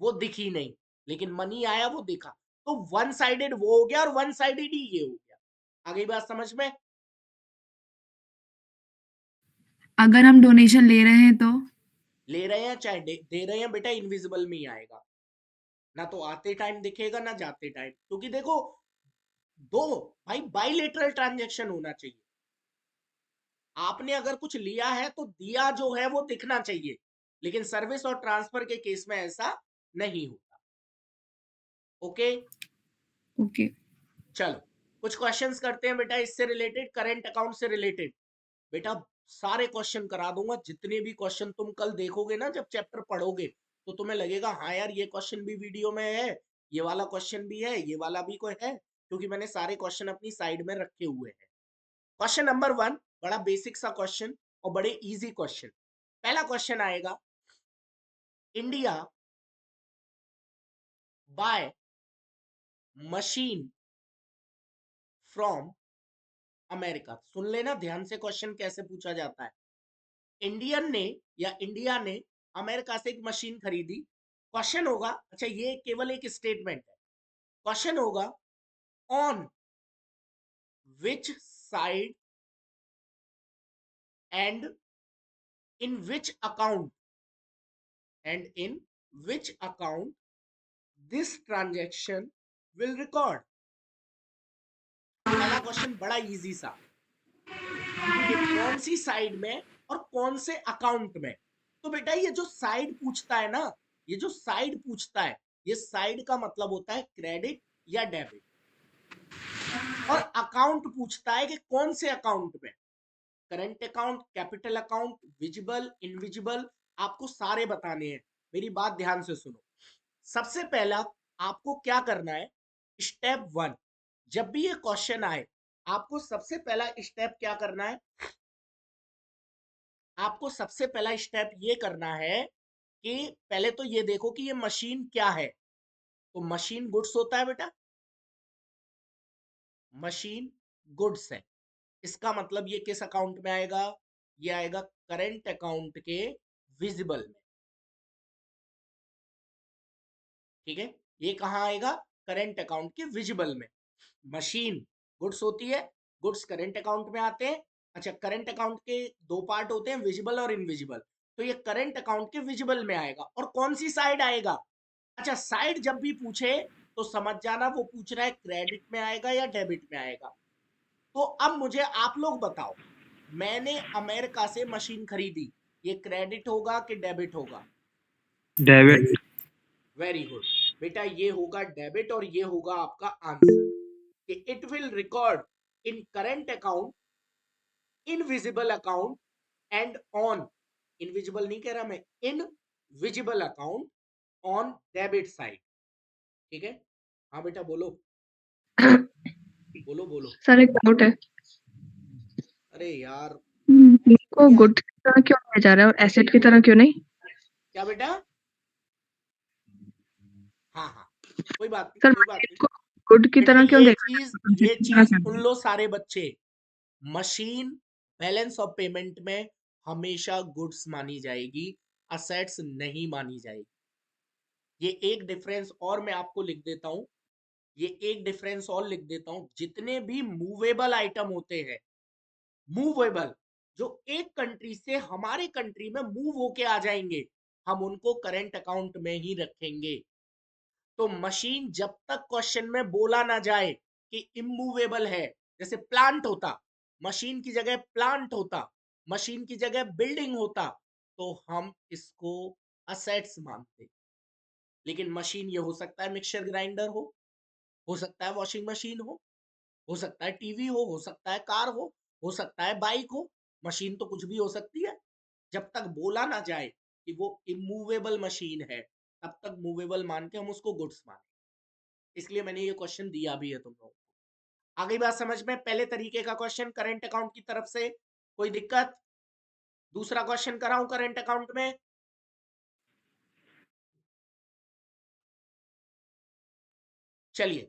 वो दिखी नहीं, लेकिन मनी आया वो दिखा, तो वन साइडेड वो हो गया और वन साइडेड ही ये हो गया। आ गई बात समझ में? अगर हम डोनेशन ले रहे हैं तो? ले रहे हैं चाहे दे रहे हैं बेटा, इनविजिबल में ही आएगा, ना तो आते टाइम दिखेगा ना जाते टाइम, क्योंकि देखो दो, भाई बाइलेटरल ट्रांजैक्शन होना चाहिए। आपने अगर कुछ लिया है तो दिया जो है वो दिखना चाहिए, लेकिन सर्विस और ट्रांसफर के केस में ऐसा नहीं होता। Okay okay. चलो कुछ क्वेश्चंस करते हैं बेटा इससे रिलेटेड, करंट अकाउंट से रिलेटेड। बेटा सारे क्वेश्चन करा दूंगा, जितने भी क्वेश्चन तुम कल देखोगे ना जब चैप्टर पढ़ोगे, तो तुम्हें लगेगा हाँ यार ये क्वेश्चन भी वीडियो में है, ये वाला क्वेश्चन भी है, ये वाला भी कोई है, क्योंकि मैंने सारे क्वेश्चन अपनी साइड में रखे हुए हैं। क्वेश्चन नंबर 1 बड़ा बेसिक सा क्वेश्चन और बड़े इजी क्वेश्चन। पहला क्वेश्चन आएगा, India buy machine from America. सुन लेना ध्यान से क्वेश्चन कैसे पूछा जाता है। इंडिया ने अमेरिका से एक मशीन खरीदी। क्वेश्चन होगा, अच्छा ये केवल एक स्टेटमेंट है, क्वेश्चन होगा on which side and in which account this transaction will record. पहला क्वेश्चन बड़ा इजी सा, कि कौन सी साइड में और कौन से अकाउंट में। तो बेटा ये जो साइड पूछता है ना, ये जो साइड पूछता है, ये साइड का मतलब होता है क्रेडिट या डेबिट। और अकाउंट पूछता है कि कौन से अकाउंट में, current account, capital account, visible, invisible, आपको सारे बताने हैं। मेरी बात ध्यान से सुनो। सबसे पहला आपको क्या करना है, स्टेप 1, जब भी ये क्वेश्चन आए आपको सबसे पहला स्टेप क्या करना है, आपको सबसे पहला स्टेप ये करना है कि पहले तो ये देखो कि ये मशीन क्या है। तो मशीन गुड्स होता है बेटा, मशीन गुड्स है। इसका मतलब ये किस अकाउंट में आएगा, ये आएगा करंट अकाउंट के विजिबल में। ठीक है, ये कहां आएगा, करंट अकाउंट के विजिबल में। मशीन गुड्स होती है, गुड्स करंट अकाउंट में आते हैं। अच्छा, करंट अकाउंट के दो पार्ट होते हैं, विजिबल और इनविजिबल। तो ये करंट अकाउंट के विजिबल में आएगा। और कौन सी साइड आएगा, अच्छा साइड जब भी पूछे तो समझ जाना वो पूछ रहा है क्रेडिट में आएगा या डेबिट में आएगा। तो अब मुझे आप लोग बताओ, मैंने अमेरिका से मशीन खरीदी, ये क्रेडिट होगा कि डेबिट होगा? डेविड वेरी गुड बेटा, ये होगा डेबिट और ये होगा आपका आंसर कि it will record in current account, invisible account and on, invisible नहीं कह रहा मैं, in visible account on debit side. ठीक है, हाँ बेटा बोलो बोलो बोलो। सर एक डाउट है, अरे यार को नहीं आ, गुड की तरह क्यों लिया जा रहा है और एसेट की तरह क्यों नहीं? क्या बेटा, हाँ हाँ, कोई बात नहीं सर कोई बात मशीन नहीं को गुड की बेटा, तरह क्यों ये देखा चीज जाता है? ये किस तरह चीज से? सुन लो सारे बच्चे, मशीन बैलेंस ऑफ पेमेंट में हमेशा गुड्स मानी जाएगी, असेट्स नहीं मानी जाएगी। ये एक डिफरेंस और मैं आपको लिख देता हूं, ये एक डिफरेंस और लिख देता हूं, जितने भी मूवेबल आइटम होते हैं, मूवेबल, जो एक कंट्री से हमारे कंट्री में मूव होके आ जाएंगे, हम उनको करंट अकाउंट में ही रखेंगे। तो मशीन जब तक क्वेश्चन में बोला ना जाए कि इमूवेबल है, जैसे प्लांट होता, मशीन की जगह प्लांट होता, मशीन की जगह बिल्डिंग होता, तो हम इसको असेट्स मानते। लेकिन मशीन ये हो सकता है मिक्सचर ग्राइंडर हो सकता है वॉशिंग मशीन हो सकता है टीवी हो सकता है कार हो सकता है बाइक हो, मशीन तो कुछ भी हो सकती है। जब तक बोला ना जाए कि वो इमूवेबल मशीन है, तब तक मूवेबल मान के हम उसको गुड्स माने। इसलिए मैंने ये क्वेश्चन दिया भी है तुम लोगों को। आगे बात समझ में, पहले तरीके का क्वेश्चन करंट अकाउंट की तरफ से, कोई दिक्कत? दूसरा क्वेश्चन कराऊं करंट अकाउंट में? चलिए,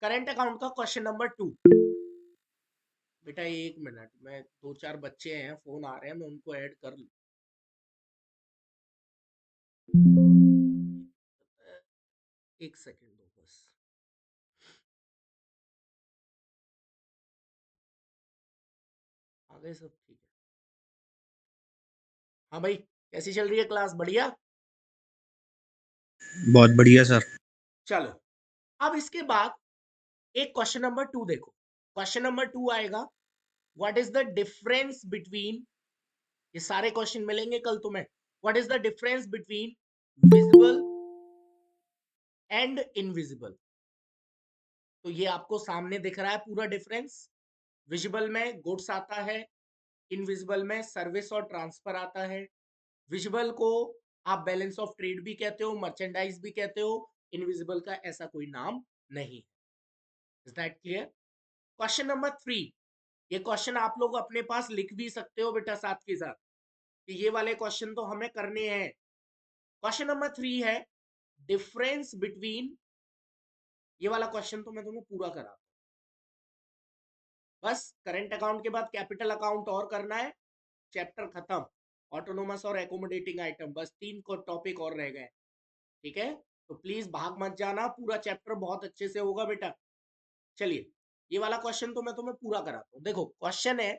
करंट अकाउंट का क्वेश्चन नंबर 2। बेटा एक मिनट, मैं दो चार बच्चे हैं फोन आ रहे हैं, मैं उनको ऐड कर लूं। एक सेकेंड दो बस। आ गए सब, ठीक है। हाँ भाई, कैसी चल रही है क्लास, बढ़िया? बहुत बढ़िया सर। चलो, अब इसके बाद एक क्वेश्चन नंबर 2 देखो। क्वेश्चन नंबर 2 आएगा, what is the difference between, ये सारे क्वेश्चन मिलेंगे कल तुम्हें, what is the difference between visible and invisible. तो ये आपको सामने दिख रहा है पूरा डिफरेंस। विजिबल में गुड्स आता है, इनविजिबल में सर्विस और ट्रांसफर आता है। विजिबल को आप बैलेंस ऑफ ट्रेड भी कहते हो, मर्चेंडाइज भी कहते हो, इनविजिबल का ऐसा कोई नाम नहीं। Is that clear? Question number 3, ये क्वेश्चन आप लोग अपने पास लिख भी सकते हो बेटा साथ के साथ, कि ये वाले क्वेश्चन तो हमें करने हैं। क्वेश्चन नंबर 3 है, डिफरेंस बिटवीन, ये वाला क्वेश्चन तो मैं तुम्हें पूरा करा, बस करंट अकाउंट के बाद कैपिटल अकाउंट और करना है, चैप्टर खत्म। ऑटोनोमस और एकोमोडेटिंग आइटम, बस 3 को टॉपिक और रह गए। ठीक है, तो प्लीज भाग मत जाना, पूरा चैप्टर बहुत अच्छे से होगा बेटा। चलिए, ये वाला क्वेश्चन तो मैं तुम्हें पूरा कराता हूं। देखो क्वेश्चन है,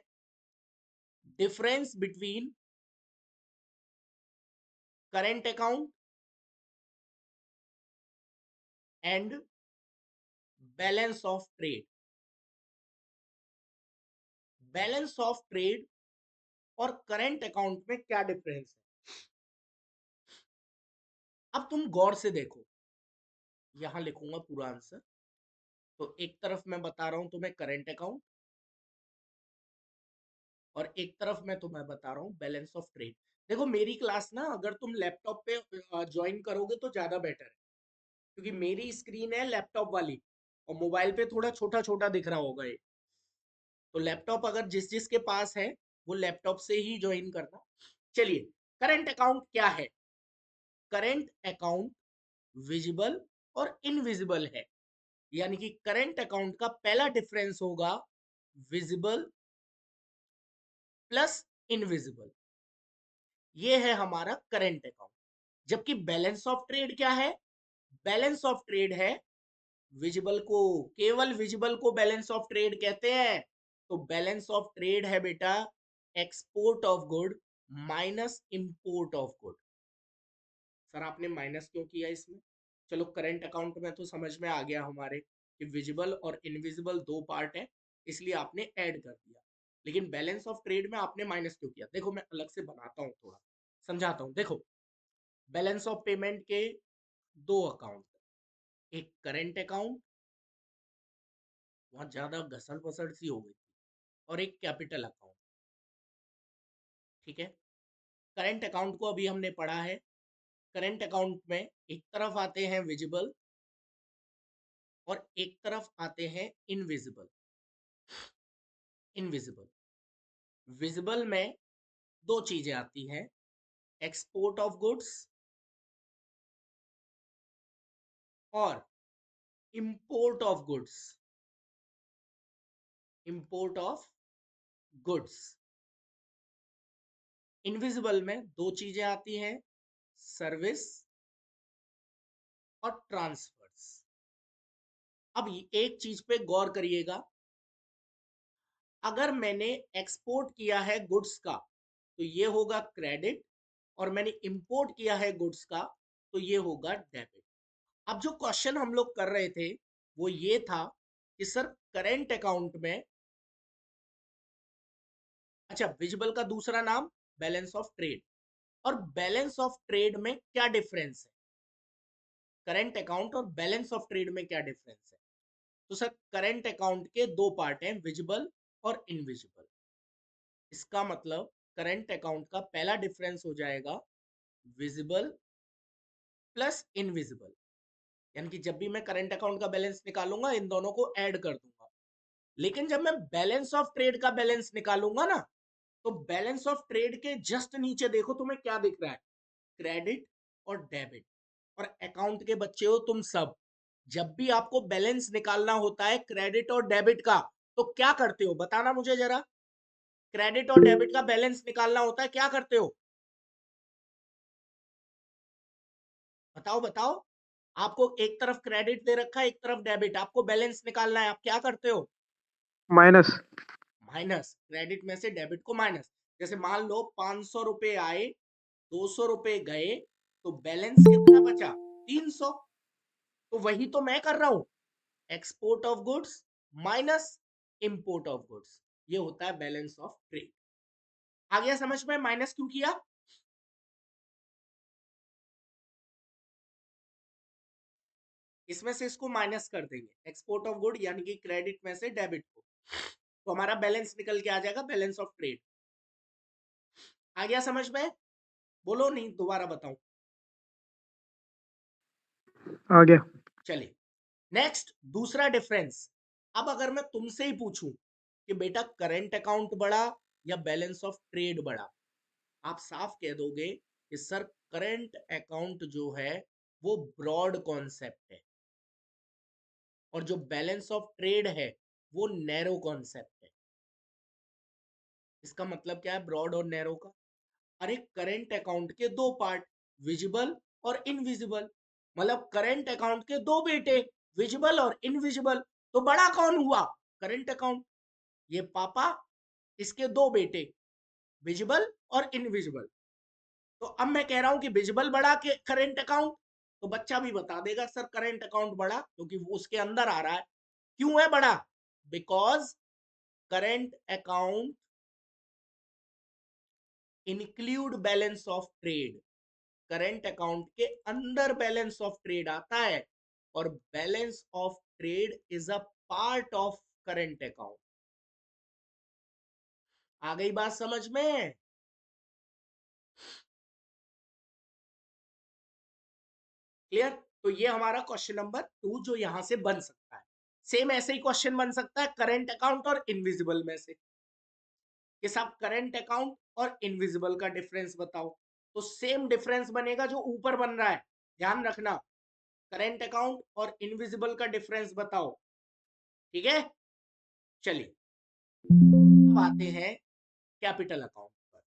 difference between current account and balance of trade. Balance of trade और करंट अकाउंट में क्या डिफरेंस है? अब तुम गौर से देखो, यहां लिखूंगा पूरा आंसर, तो एक तरफ मैं बता रहा हूं तुम्हें करंट अकाउंट और एक तरफ मैं तुम्हें बता रहा हूँ बैलेंस ऑफ ट्रेड। देखो मेरी क्लास ना अगर तुम लैपटॉप पे ज्वाइन करोगे तो ज्यादा बेटर है, क्योंकि मेरी स्क्रीन है लैपटॉप वाली और मोबाइल पे थोड़ा छोटा छोटा दिख रहा होगा ये। तो लैपटॉप अगर जिस जिसके पास है वो लैपटॉप से ही ज्वाइन करना। चलिए, करंट अकाउंट क्या है? करंट अकाउंट विजिबल और इनविजिबल है, यानी कि करंट अकाउंट का पहला डिफरेंस होगा विजिबल प्लस इनविजिबल। ये है हमारा करंट अकाउंट। जबकि बैलेंस ऑफ ट्रेड क्या है? बैलेंस ऑफ ट्रेड है विजिबल को, केवल विजिबल को बैलेंस ऑफ ट्रेड कहते हैं। तो बैलेंस ऑफ ट्रेड है बेटा export of good minus import of good. Sir आपने माइनस क्यों किया इसमें? चलो करंट अकाउंट में तो समझ में आ गया हमारे कि विजिबल और इनविजिबल दो पार्ट है, इसलिए आपने ऐड कर दिया। लेकिन बैलेंस ऑफ ट्रेड में आपने माइनस क्यों किया? देखो मैं अलग से बनाता हूं, थोड़ा समझाता हूं। देखो बैलेंस ऑफ पेमेंट के दो अकाउंट, एक करंट अकाउंट, वहां ज्यादा घसड़ पसड़ सी हो गई, और एक कैपिटल अकाउंट। ठीक है, करंट अकाउंट को अभी हमने पढ़ा है। करंट अकाउंट में एक तरफ आते हैं विजिबल और एक तरफ आते हैं इनविजिबल। इनविजिबल विजिबल में दो चीजें आती हैं, एक्सपोर्ट ऑफ गुड्स और import of goods. Import of goods. Invisible में दो चीजें आती हैं, सर्विस और ट्रांसफर्स। अब एक चीज पे गौर करिएगा, अगर मैंने एक्सपोर्ट किया है गुड्स का तो ये होगा क्रेडिट, और मैंने इंपोर्ट किया है गुड्स का तो ये होगा डेबिट। अब जो क्वेश्चन हम लोग कर रहे थे वो ये था कि सर करंट अकाउंट में, अच्छा विजिबल का दूसरा नाम बैलेंस ऑफ ट्रेड, और बैलेंस ऑफ ट्रेड में क्या डिफरेंस है? करंट अकाउंट और बैलेंस ऑफ ट्रेड में क्या डिफरेंस है? तो सर करंट अकाउंट के दो पार्ट हैं, विजिबल और इनविजिबल। इसका मतलब करंट अकाउंट का पहला डिफरेंस हो जाएगा विजिबल प्लस इनविजिबल, यानी कि जब भी मैं करंट अकाउंट का बैलेंस निकालूंगा इन दोनों को ऐड कर दूंगा। लेकिन जब मैं बैलेंस ऑफ ट्रेड का बैलेंस निकालूंगा ना, तो बैलेंस ऑफ ट्रेड के जस्ट नीचे देखो तुम्हें क्या दिख रहा है, क्रेडिट और डेबिट। और अकाउंट के बच्चे हो तुम सब, जब भी आपको बैलेंस निकालना होता है क्रेडिट और डेबिट का, तो क्या करते हो बताना मुझे जरा। क्रेडिट और डेबिट का बैलेंस निकालना होता है, क्या करते हो? बताओ बताओ। आपको एक तरफ क्रेडिट दे रखा है, एक तरफ डेबिट, आपको बैलेंस निकालना है, आप क्या करते हो? माइनस। माइनस, क्रेडिट में से डेबिट को माइनस। जैसे मान लो 500 रुपए आए, 200 रुपए गए, तो बैलेंस कितना बचा? 300। तो वही तो मैं कर रहा हूं, export of goods minus import of goods, ये होता है बैलेंस ऑफ ट्रेड। आ गया समझ में माइनस क्यों किया? इसमें से इसको माइनस कर देंगे, एक्सपोर्ट ऑफ गुड यानी कि क्रेडिट में से डेबिट को, तो हमारा बैलेंस निकल के आ जाएगा बैलेंस ऑफ ट्रेड। आ गया समझ में? बोलो, नहीं दोबारा बताऊं? आ गया। चलिए नेक्स्ट, दूसरा डिफरेंस। अब अगर मैं तुमसे ही पूछूं कि बेटा करंट अकाउंट बड़ा या बैलेंस ऑफ ट्रेड बड़ा, आप साफ कह दोगे कि सर करंट अकाउंट जो है वो ब्रॉड कॉन्सेप्ट है, और जो बैलेंस ऑफ ट्रेड है वो नैरो कॉन्सेप्ट है। इसका मतलब क्या है ब्रॉड और नैरो का? अरे करंट अकाउंट के दो पार्ट, विजिबल और इनविजिबल, मतलब करंट अकाउंट के दो बेटे, विजिबल और इनविजिबल। तो बड़ा कौन हुआ? Current account. ये पापा, इसके दो बेटे, विजिबल और इनविजिबल। तो अब मैं कह रहा हूं कि विजिबल बड़ा के करंट अकाउंट, तो बच्चा भी बता देगा सर करंट अकाउंट बड़ा, क्योंकि वो उसके अंदर आ रहा है। क्यों है बड़ा? Because current account include balance of trade. Current account के अंदर बैलेंस ऑफ ट्रेड आता है, और balance of trade is a part of current account. आ गई बात समझ में? क्लियर? तो ये हमारा क्वेश्चन नंबर 2 जो यहां से बन सकता है। सेम ऐसे ही क्वेश्चन बन सकता है करंट अकाउंट और इनविजिबल में से कि साहब करंट अकाउंट और इनविजिबल का डिफरेंस बताओ। तो सेम डिफरेंस बनेगा जो ऊपर बन रहा है, ध्यान रखना। करंट अकाउंट और इनविजिबल का डिफरेंस बताओ, ठीक है? चलिए अब आते हैं कैपिटल अकाउंट पर।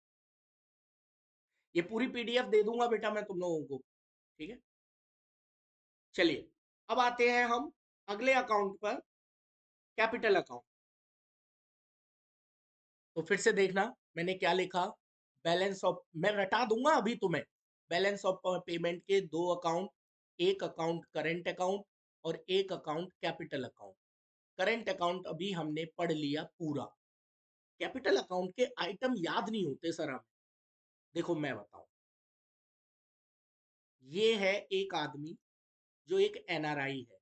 ये पूरी पीडीएफ दे दूंगा बेटा मैं तुम लोगों को, ठीक है? चलिए अब आते हैं हम अगले अकाउंट पर, कैपिटल अकाउंट। तो फिर से देखना मैंने क्या लिखा, बैलेंस ऑफ, मैं रटा दूंगा अभी तुम्हें, बैलेंस ऑफ पेमेंट के दो अकाउंट, एक अकाउंट करंट अकाउंट और एक account capital account. Current account अभी हमने पढ़ लिया पूरा, कैपिटल अकाउंट के आइटम याद नहीं होते सर हमें। देखो मैं बताऊं, ये है एक आदमी जो एक एनआरआई है,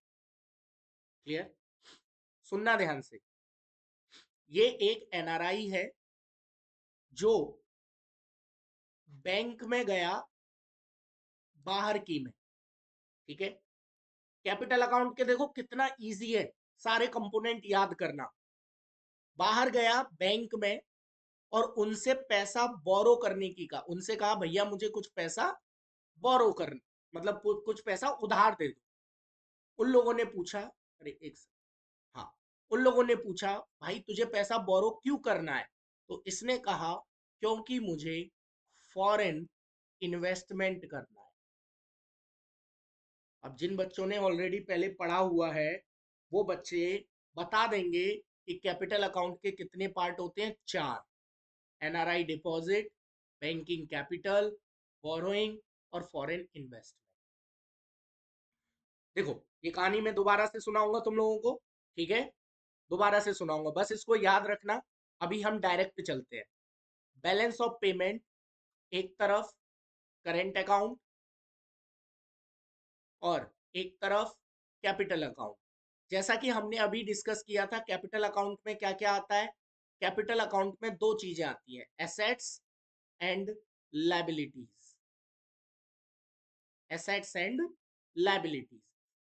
क्लियर? सुनना ध्यान से, ये एक एनआरआई है जो बैंक में गया बाहर की में, ठीक है? कैपिटल अकाउंट के देखो कितना इजी है सारे कंपोनेंट याद करना। बाहर गया बैंक में और उनसे पैसा बोरो करने की कहा, उनसे कहा भैया मुझे कुछ पैसा बोरो कर, मतलब कुछ पैसा उधार दे दो। उन लोगों ने पूछा, अरे एक हाँ, उन लोगों ने पूछा भाई तुझे पैसा बोरो क्यों करना है? तो इसने कहा क्योंकि मुझे फॉरेन इन्वेस्टमेंट करना है। अब जिन बच्चों ने ऑलरेडी पहले पढ़ा हुआ है वो बच्चे बता देंगे कि कैपिटल अकाउंट के कितने पार्ट होते हैं, 4। NRI deposit, banking capital, borrowing और फॉरेन इन्वेस्टमेंट। देखो ये कहानी मैं दोबारा से सुनाऊंगा तुम लोगों को, ठीक है? दोबारा से सुनाऊंगा, बस इसको याद रखना। अभी हम डायरेक्ट चलते हैं। बैलेंस ऑफ पेमेंट एक तरफ करेंट अकाउंट और एक तरफ कैपिटल अकाउंट। जैसा कि हमने अभी डिस्कस किया था, कैपिटल अकाउंट में क्या क्या आता है? कैपिटल अकाउंट में दो चीजें आती हैं, assets and liabilities. Assets and liabilities.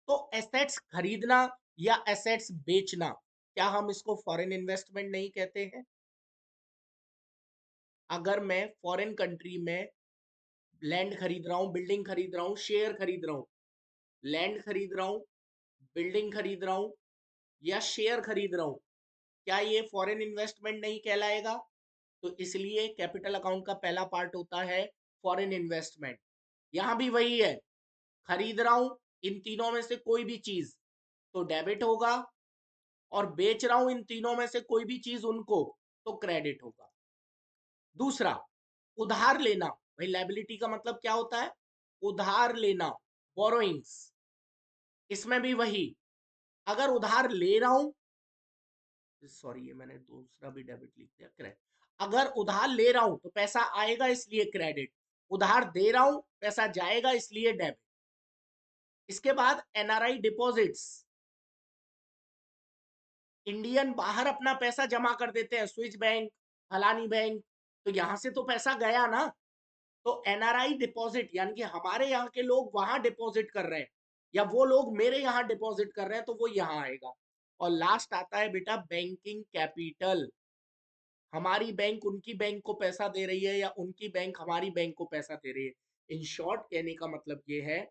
तो एसेट्स खरीदना या एसेट्स बेचना, क्या हम इसको फॉरेन इन्वेस्टमेंट नहीं कहते हैं? अगर मैं फॉरेन कंट्री में लैंड खरीद रहा हूं, बिल्डिंग खरीद रहा हूं, शेयर खरीद रहा हूं, लैंड खरीद रहा हूं, बिल्डिंग खरीद रहा हूं या शेयर खरीद रहा हूं, क्या ये फॉरेन इन्वेस्टमेंट नहीं कहलाएगा? तो इसलिए कैपिटल अकाउंट का पहला पार्ट होता है फॉरेन इन्वेस्टमेंट। यहां भी वही है, खरीद रहा हूं इन तीनों में से कोई भी चीज तो डेबिट होगा, और बेच रहा हूं इन तीनों में से कोई भी चीज उनको तो क्रेडिट होगा। दूसरा, उधार लेना, भाई लायबिलिटी का मतलब क्या होता है? उधार लेना, बोरोइंग्स। इसमें भी वही, अगर उधार ले रहा हूं, सॉरी ये मैंने दूसरा भी डेबिट लिख दिया, क्रेडिट। अगर उधार ले रहा हूं तो पैसा आएगा इसलिए क्रेडिट, उधार दे रहा हूं पैसा जाएगा इसलिए डेबिट। इसके बाद एनआरआई डिपॉजिट्स, इंडियन बाहर अपना पैसा जमा कर देते हैं, स्विस बैंक, फलानी बैंक, तो यहां से तो पैसा गया ना। तो एनआरआई डिपॉजिट यानी कि हमारे यहाँ के लोग वहां डिपॉजिट कर रहे हैं या वो लोग मेरे यहाँ डिपॉजिट कर रहे हैं तो वो यहाँ आएगा। और लास्ट आता है बेटा बैंकिंग कैपिटल, हमारी बैंक उनकी बैंक को पैसा दे रही है या उनकी बैंक हमारी बैंक को पैसा दे रही है। इन शॉर्ट कहने का मतलब ये है,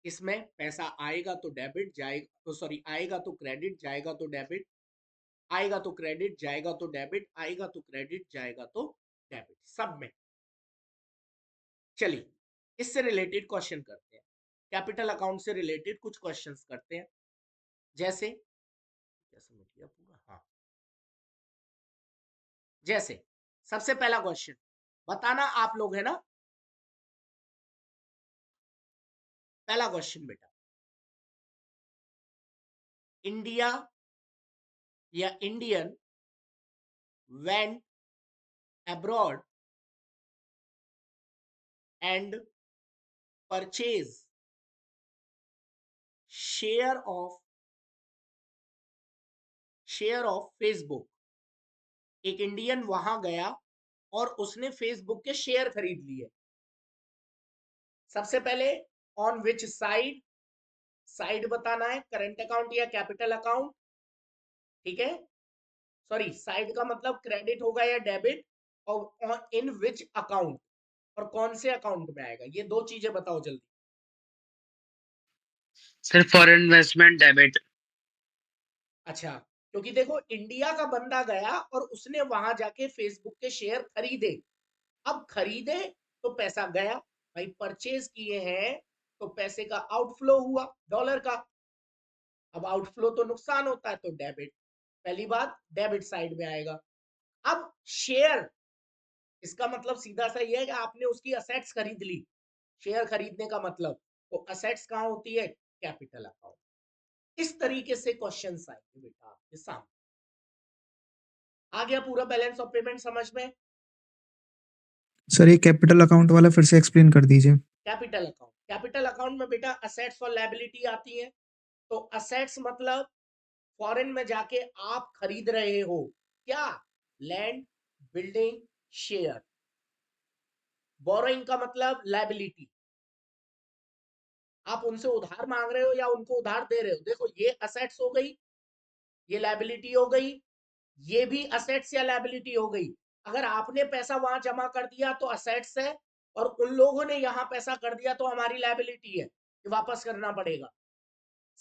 इसमें पैसा आएगा तो डेबिट जाएगा, तो सॉरी आएगा तो क्रेडिट जाएगा तो डेबिट, आएगा तो क्रेडिट जाएगा तो डेबिट, आएगा तो क्रेडिट जाएगा तो डेबिट, सब में। चलिए इससे रिलेटेड क्वेश्चन करते हैं, कैपिटल अकाउंट से रिलेटेड कुछ क्वेश्चंस करते हैं। जैसे कैसे मिट गया पूरा, हाँ, जैसे सबसे पहला क्वेश्चन बताना आप लोग है ना, पहला क्वेश्चन बेटा, इंडिया या Indian went abroad and purchase share of share of Facebook, एक इंडियन वहां गया और उसने फेसबुक के शेयर खरीद लिए। सबसे पहले ऑन विच साइड, साइड बताना है, करंट अकाउंट या कैपिटल अकाउंट, ठीक है। सॉरी, साइड का मतलब क्रेडिट होगा या डेबिट, और इन विच अकाउंट, और कौन से अकाउंट में आएगा, ये दो चीजें बताओ जल्दी। Sir foreign investment debit. अच्छा, क्योंकि देखो इंडिया का बंदा गया और उसने वहां जाके फेसबुक के शेयर खरीदे। अब खरीदे तो पैसा गया, भाई परचेज किए हैं तो पैसे का आउटफ्लो हुआ डॉलर का। अब आउटफ्लो तो नुकसान होता है, तो डेबिट, पहली बात डेबिट साइड में आएगा। अब शेयर, इसका मतलब सीधा सा ये है कि आपने उसकी असेट्स खरीद ली, शेयर खरीदने का मतलब, तो असेट्स कहां होती है, कैपिटल अकाउंट। इस तरीके से क्वेश्चंस आएंगे बेटा आपके सामने। आ गया पूरा बैलेंस ऑफ पेमेंट समझ में। सर ये कैपिटल अकाउंट वाला फिर से एक्सप्लेन कर दीजिए। कैपिटल अकाउंट, कैपिटल अकाउंट में बेटा असेट्स और लायबिलिटी आती है। तो असेट्स मतलब फॉरेन में जाके आप खरीद रहे हो क्या, लैंड, बिल्डिंग, शेयर। बोरोइंग का मतलब लायबिलिटी, आप उनसे उधार मांग रहे हो या उनको उधार दे रहे हो। देखो ये असेट्स हो गई, ये लायबिलिटी हो गई, ये भी असेट्स या लायबिलिटी हो गई। अगर आपने पैसा वहां जमा कर दिया तो असेट्स है, और उन लोगों ने यहां पैसा कर दिया तो हमारी लायबिलिटी है, ये वापस करना पड़ेगा।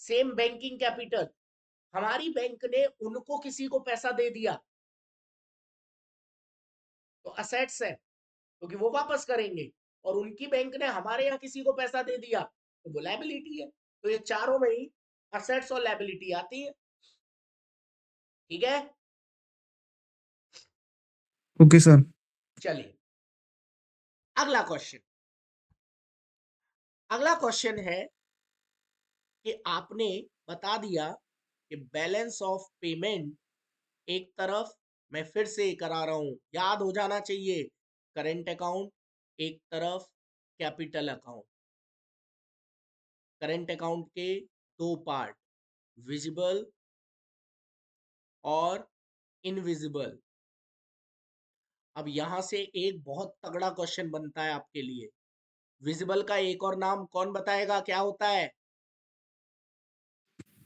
सेम बैंकिंग कैपिटल, हमारी बैंक ने उनको किसी को पैसा दे दिया तो असेट्स है, क्योंकि वो वापस करेंगे, और उनकी बैंक ने हमारे यहाँ किसी को पैसा दे दिया तो वो लायबिलिटी है। तो ये चारों में ही असेट्स और लायबिलिटी आती है, ठीक है। Okay sir. चलिए अगला क्वेश्चन, अगला क्वेश्चन है कि आपने बता दिया कि बैलेंस ऑफ पेमेंट एक तरफ, मैं फिर से करा रहा हूं, याद हो जाना चाहिए, करेंट अकाउंट एक तरफ, कैपिटल अकाउंट। करेंट अकाउंट के दो पार्ट, विजिबल और इनविजिबल। अब यहां से एक बहुत तगड़ा क्वेश्चन बनता है आपके लिए। विजिबल का एक और नाम कौन बताएगा, क्या होता है?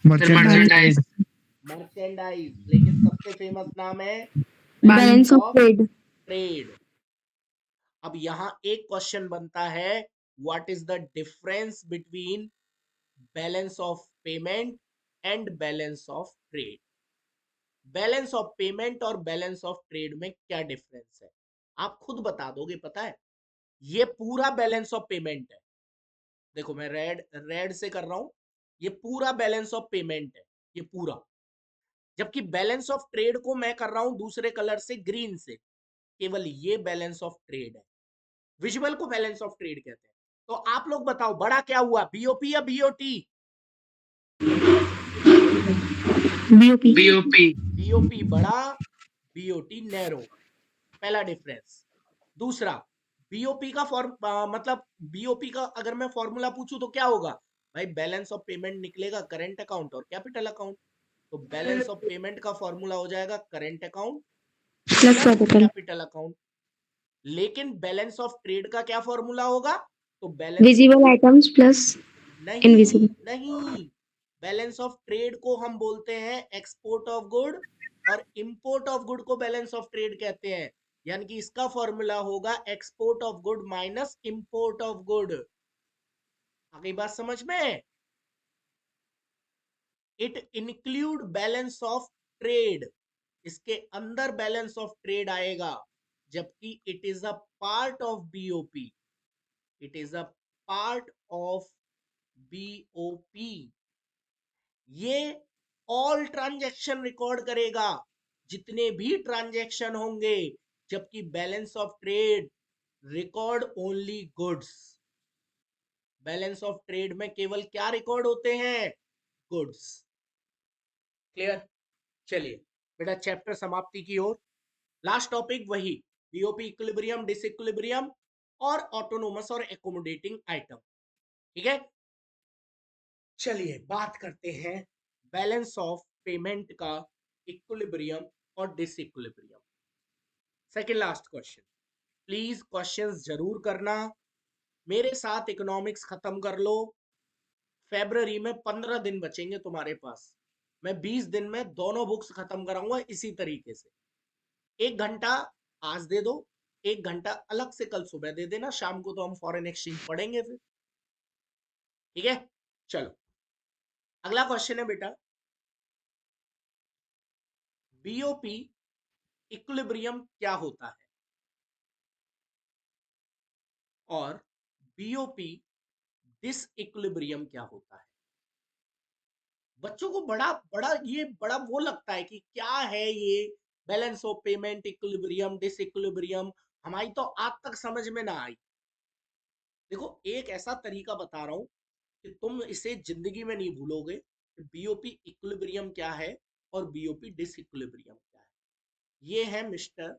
मर्चेंडाइज। मर्चेंडाइज, लेकिन सबसे फेमस नाम है बैलेंस ऑफ ट्रेड। ट्रेड। अब यहां एक क्वेश्चन बनता है, what is the difference between balance of payment and balance of trade. Balance of payment और बैलेंस ऑफ ट्रेड में क्या डिफरेंस है, आप खुद बता दोगे। पता है, ये पूरा बैलेंस ऑफ पेमेंट है, देखो मैं रेड रेड से कर रहा हूं, ये पूरा बैलेंस ऑफ पेमेंट है, ये पूरा। जबकि बैलेंस ऑफ ट्रेड को मैं कर रहा हूं दूसरे कलर से, ग्रीन से, केवल ये बैलेंस ऑफ ट्रेड है। विजुअल को बैलेंस ऑफ ट्रेड कहते हैं। तो आप लोग बताओ बड़ा क्या हुआ, बीओपी या बीओटी? बीओपी। बीओपी। बीओपी बड़ा, बीओटी नैरो, पहला डिफरेंस। दूसरा, बीओपी का मतलब बीओपी का अगर मैं फॉर्मूला पूछूं तो क्या होगा भाई, बैलेंस ऑफ पेमेंट निकलेगा करंट अकाउंट और कैपिटल अकाउंट। तो बैलेंस ऑफ पेमेंट का फॉर्मूला हो जाएगा current account plus capital. Capital account. लेकिन बैलेंस ऑफ ट्रेड का क्या फॉर्मूला होगा, तो बैलेंस विजिबल आइटम्स प्लस नहीं, इनविजिबल। नहीं, बैलेंस ऑफ ट्रेड को हम बोलते हैं एक्सपोर्ट ऑफ गुड, और इंपोर्ट ऑफ गुड को बैलेंस ऑफ ट्रेड कहते हैं। यानी कि इसका फॉर्मूला होगा export of good minus import of good. आ गई बात समझ में? It include balance of trade, इसके अंदर बैलेंस ऑफ ट्रेड आएगा, जबकि it is a part of BOP, it is a part of BOP. ये ऑल ट्रांजैक्शन रिकॉर्ड करेगा, जितने भी ट्रांजैक्शन होंगे, जबकि balance of trade record only goods. Balance of trade में केवल क्या रिकॉर्ड होते हैं, गुड्स। क्लियर? चलिए बेटा चैप्टर समाप्ति की ओर। लास्ट टॉपिक वही, बीओपी इक्विलिब्रियम, डिसइक्विलिब्रियम और ऑटोनोमस और एकोमोडेटिंग आइटम, ठीक है। चलिए बात करते हैं बैलेंस ऑफ पेमेंट का इक्विलिब्रियम और disequilibrium. Second last question, please questions जरूर करना। मेरे साथ इकोनॉमिक्स खत्म कर लो। फरवरी में 15 दिन बचेंगे तुम्हारे पास। मैं 20 दिन में दोनों बुक्स खत्म कराऊंगा इसी तरीके से। 1 घंटा आज दे दो, 1 घंटा अलग से कल सुबह दे देना, शाम को तो हम फॉरेन एक्सचेंज पढ़ेंगे फिर। ठीक है, चलो अगला क्वेश्चन है बेटा, बीओपी इक्विलिब्रियम क्या होता है और बीओपी डिसइक्विलिब्रियम क्या होता है। बच्चों को बड़ा बड़ा ये बड़ा वो लगता है कि क्या है ये balance of payment, equilibrium, disequilibrium, हमारी तो आज तक समझ में ना आई। देखो एक ऐसा तरीका बता रहा हूं कि तुम इसे जिंदगी में नहीं भूलोगे। बीओपी इक्विलिब्रियम क्या है और बीओपी डिसइक्विलिब्रियम क्या है। ये है मिस्टर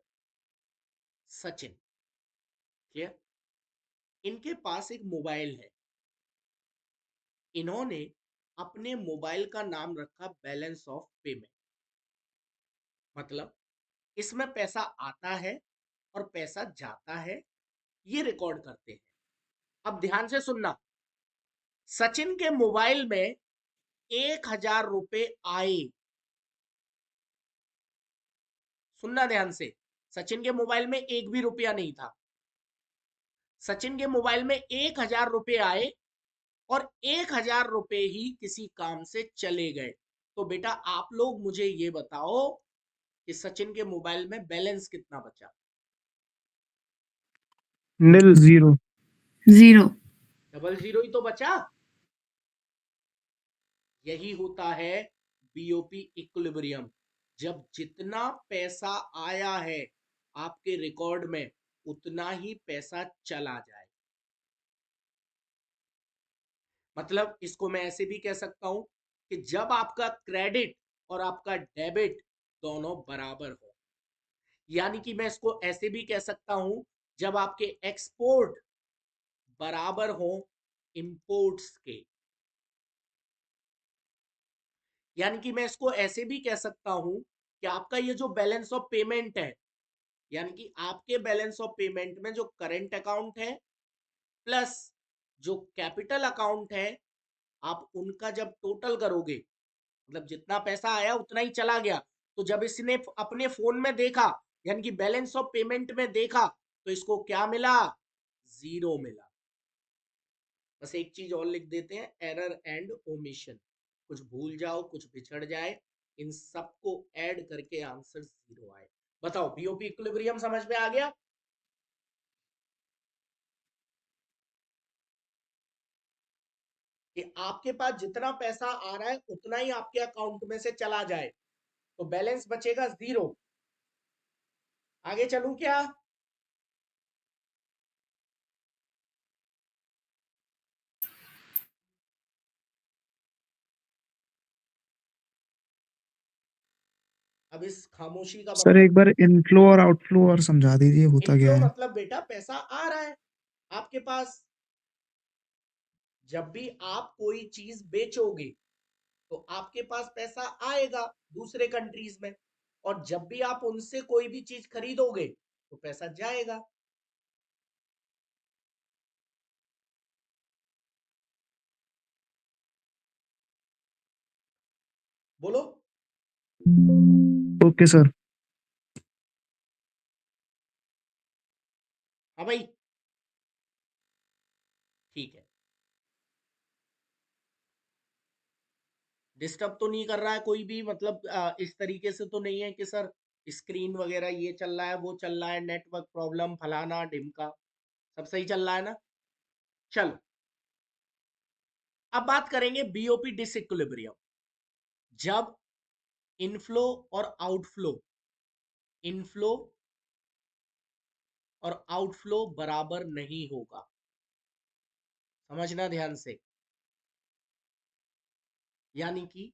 सचिन, क्लियर। इनके पास एक मोबाइल है, इन्होंने अपने मोबाइल का नाम रखा बैलेंस ऑफ पेमेंट। मतलब इसमें पैसा आता है और पैसा जाता है, ये रिकॉर्ड करते हैं। अब ध्यान से सुनना, सचिन के मोबाइल में 1,000 रुपए आए। सुनना ध्यान से, सचिन के मोबाइल में एक भी रुपया नहीं था। सचिन के मोबाइल में 1,000 रुपए आए और 1,000 रुपए ही किसी काम से चले गए। तो बेटा आप लोग मुझे ये बताओ कि सचिन के मोबाइल में बैलेंस कितना बचा। nil, 0। 0। 00 ही तो बचा। यही होता है बीओपी इक्विलिब्रियम। जब जितना पैसा आया है आपके रिकॉर्ड में उतना ही पैसा चला जाए। मतलब इसको मैं ऐसे भी कह सकता हूं कि जब आपका क्रेडिट और आपका डेबिट दोनों बराबर हो, यानी कि मैं इसको ऐसे भी कह सकता हूं जब आपके एक्सपोर्ट बराबर हो इंपोर्ट्स के। यानी कि मैं इसको ऐसे भी कह सकता हूं कि आपका ये जो बैलेंस ऑफ पेमेंट है, यानी कि आपके बैलेंस ऑफ पेमेंट में जो करंट अकाउंट है प्लस जो कैपिटल अकाउंट है, आप उनका जब टोटल करोगे, मतलब जितना पैसा आया उतना ही चला गया, तो जब इसने अपने फोन में देखा यानी कि बैलेंस ऑफ पेमेंट में देखा तो इसको क्या मिला, 0 मिला। बस एक चीज और लिख देते हैं, एरर एंड ओमिशन। कुछ भूल जाओ, कुछ बिछड़ जाए, इन सबको ऐड करके आंसर 0 आए। बताओ बीओपी इक्विलिब्रियम समझ में आ गया। कि आपके पास जितना पैसा आ रहा है उतना ही आपके अकाउंट में से चला जाए तो बैलेंस बचेगा 0। आगे चलूं क्या। अब इस खामोशी का सर एक बार इनफ्लो और आउटफ्लो और समझा दीजिए होता क्या इनफ्लो है। मतलब बेटा पैसा आ रहा है आपके पास। जब भी आप कोई चीज बेचोगे तो आपके पास पैसा आएगा दूसरे कंट्रीज में, और जब भी आप उनसे कोई भी चीज खरीदोगे तो पैसा जाएगा। बोलो। Okay sir. हाँ भाई, ठीक है। डिस्टर्ब तो नहीं कर रहा है कोई भी, मतलब इस तरीके से तो नहीं है कि सर स्क्रीन वगैरह ये चल रहा है वो चल रहा है, नेटवर्क प्रॉब्लम फलाना ढिमका, सब सही चल रहा है ना। चलो अब बात करेंगे बीओपी डिसइक्विलिब्रियम। जब इनफ्लो और आउटफ्लो, इनफ्लो और आउटफ्लो बराबर नहीं होगा, समझना ध्यान से। यानी कि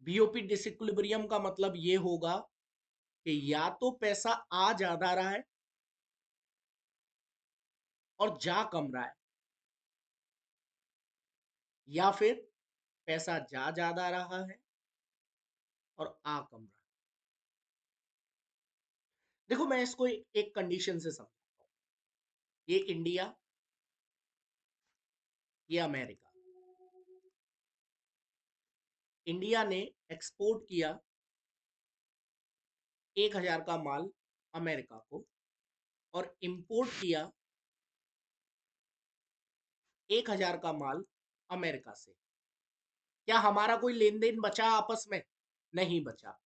बीओपी डिसइक्विलिब्रियम का मतलब ये होगा कि या तो पैसा आ ज्यादा रहा है और जा कम रहा है, या फिर पैसा जा ज्यादा रहा है और आ कम रहा। देखो मैं इसको एक कंडीशन से समझाता हूं। ये इंडिया, ये अमेरिका। इंडिया ने एक्सपोर्ट किया 1000 का माल अमेरिका को और इंपोर्ट किया 1000 का माल अमेरिका से। क्या हमारा कोई लेन देन बचा आपस में? नहीं बचा।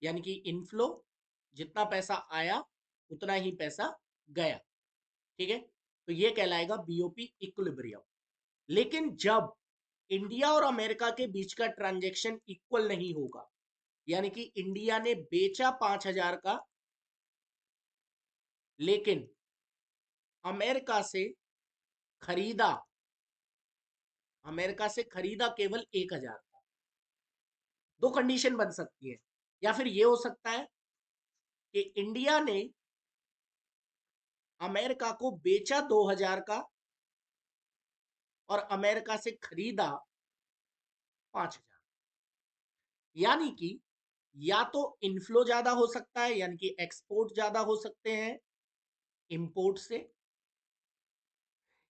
यानी कि इनफ्लो, जितना पैसा आया उतना ही पैसा गया। ठीक है, तो ये कहलाएगा बीओपी इक्विलिब्रियम। लेकिन जब इंडिया और अमेरिका के बीच का ट्रांजैक्शन इक्वल नहीं होगा, यानी कि इंडिया ने बेचा 5000 का लेकिन अमेरिका से खरीदा केवल 1000 का, दो कंडीशन बन सकती है। या फिर ये हो सकता है कि इंडिया ने अमेरिका को बेचा 2000 का और अमेरिका से खरीदा 5000। यानी कि या तो इनफ्लो ज्यादा हो सकता है, यानी कि एक्सपोर्ट ज्यादा हो सकते हैं इंपोर्ट से,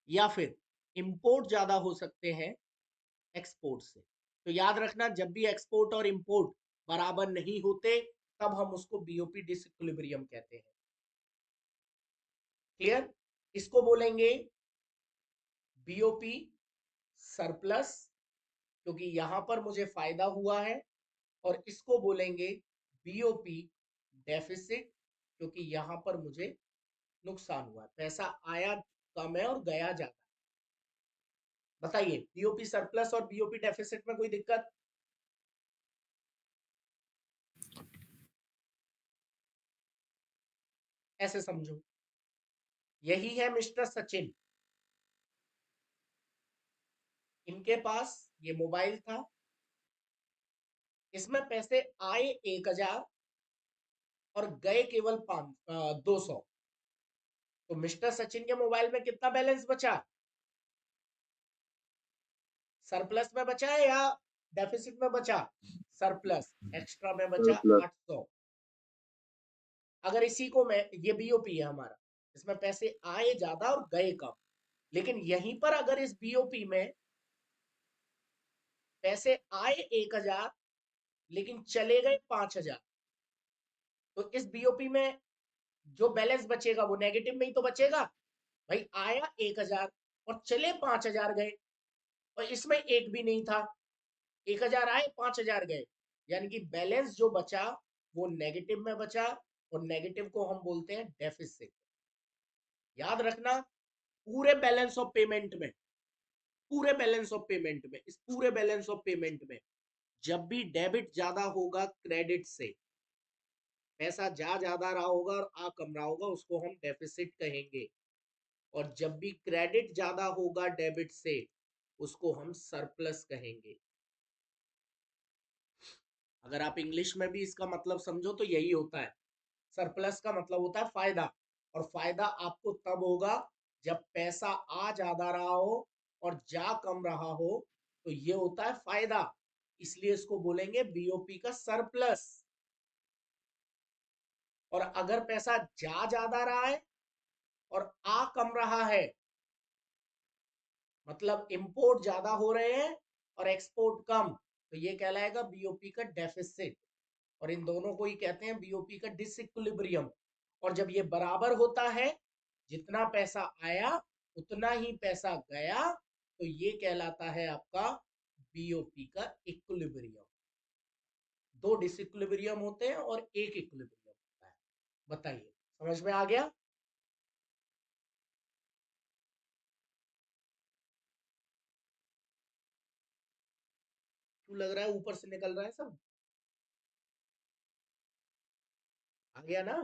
या फिर इंपोर्ट ज्यादा हो सकते हैं एक्सपोर्ट से। तो याद रखना, जब भी एक्सपोर्ट और इंपोर्ट बराबर नहीं होते तब हम उसको बीओपी डिसइक्विलिब्रियम कहते हैं। क्लियर? इसको बोलेंगे बीओपी सरप्लस, क्योंकि यहां पर मुझे फायदा हुआ है, और इसको बोलेंगे बीओपी डेफिसिट, क्योंकि यहां पर मुझे नुकसान हुआ, पैसा आया कम है और गया ज्यादा। बताइए, बीओपी सरप्लस और बीओपी डेफिसिट में कोई दिक्कत? ऐसे समझो, यही है मिस्टर सचिन। इनके पास ये मोबाइल था, इसमें पैसे आए 1000 और गए केवल 200। तो मिस्टर सचिन के मोबाइल में कितना बैलेंस बचा? सरप्लस में बचा है या डेफिसिट में बचा? सरप्लस, एक्स्ट्रा में बचा 800। अगर इसी को मैं, ये बीओपी है हमारा, इसमें पैसे आए ज्यादा और गए कम, लेकिन यहीं पर अगर इस बीओपी में पैसे आए 1000 लेकिन चले गए 5000, तो इस बीओपी में जो बैलेंस बचेगा वो नेगेटिव में ही तो बचेगा। भाई आया 1000 और चले 5000 गए, और इसमें एक भी नहीं था। 1000 आए 5000 गए, यानी कि बैलेंस जो बचा वो नेगेटिव में बचा, और नेगेटिव को हम बोलते हैं डेफिसिट। याद रखना, पूरे बैलेंस ऑफ पेमेंट में, इस पूरे बैलेंस ऑफ पेमेंट में जब भी डेबिट ज्यादा होगा क्रेडिट से, पैसा ज्यादा रहा होगा और आ कम रहा होगा, उसको हम डेफिसिट कहेंगे। और जब भी क्रेडिट ज्यादा होगा डेबिट से, उसको हम सरप्लस कहेंगे। अगर आप इंग्लिश में भी इसका मतलब समझो तो यही होता है। सरप्लस का मतलब होता है फायदा, और फायदा आपको तब होगा जब पैसा आ ज्यादा रहा हो और जा कम रहा हो, तो ये होता है फायदा। इसलिए इसको बोलेंगे बीओपी का सरप्लस। और अगर पैसा जा ज्यादा रहा है और आ कम रहा है, मतलब इंपोर्ट ज्यादा हो रहे हैं और एक्सपोर्ट कम, तो ये कहलाएगा बीओपी का डेफिसिट। और इन दोनों को ही कहते हैं बीओपी का डिसइक्विलिब्रियम। और जब ये बराबर होता है, जितना पैसा आया उतना ही पैसा गया, तो ये कहलाता है आपका बीओपी का इक्विलिब्रियम। दो डिसइक्विलिब्रियम होते हैं और एक इक्विलिब्रियम होता है। बताइए, समझ में आ गया? क्यों लग रहा है ऊपर से निकल रहा है सब? आ गया ना?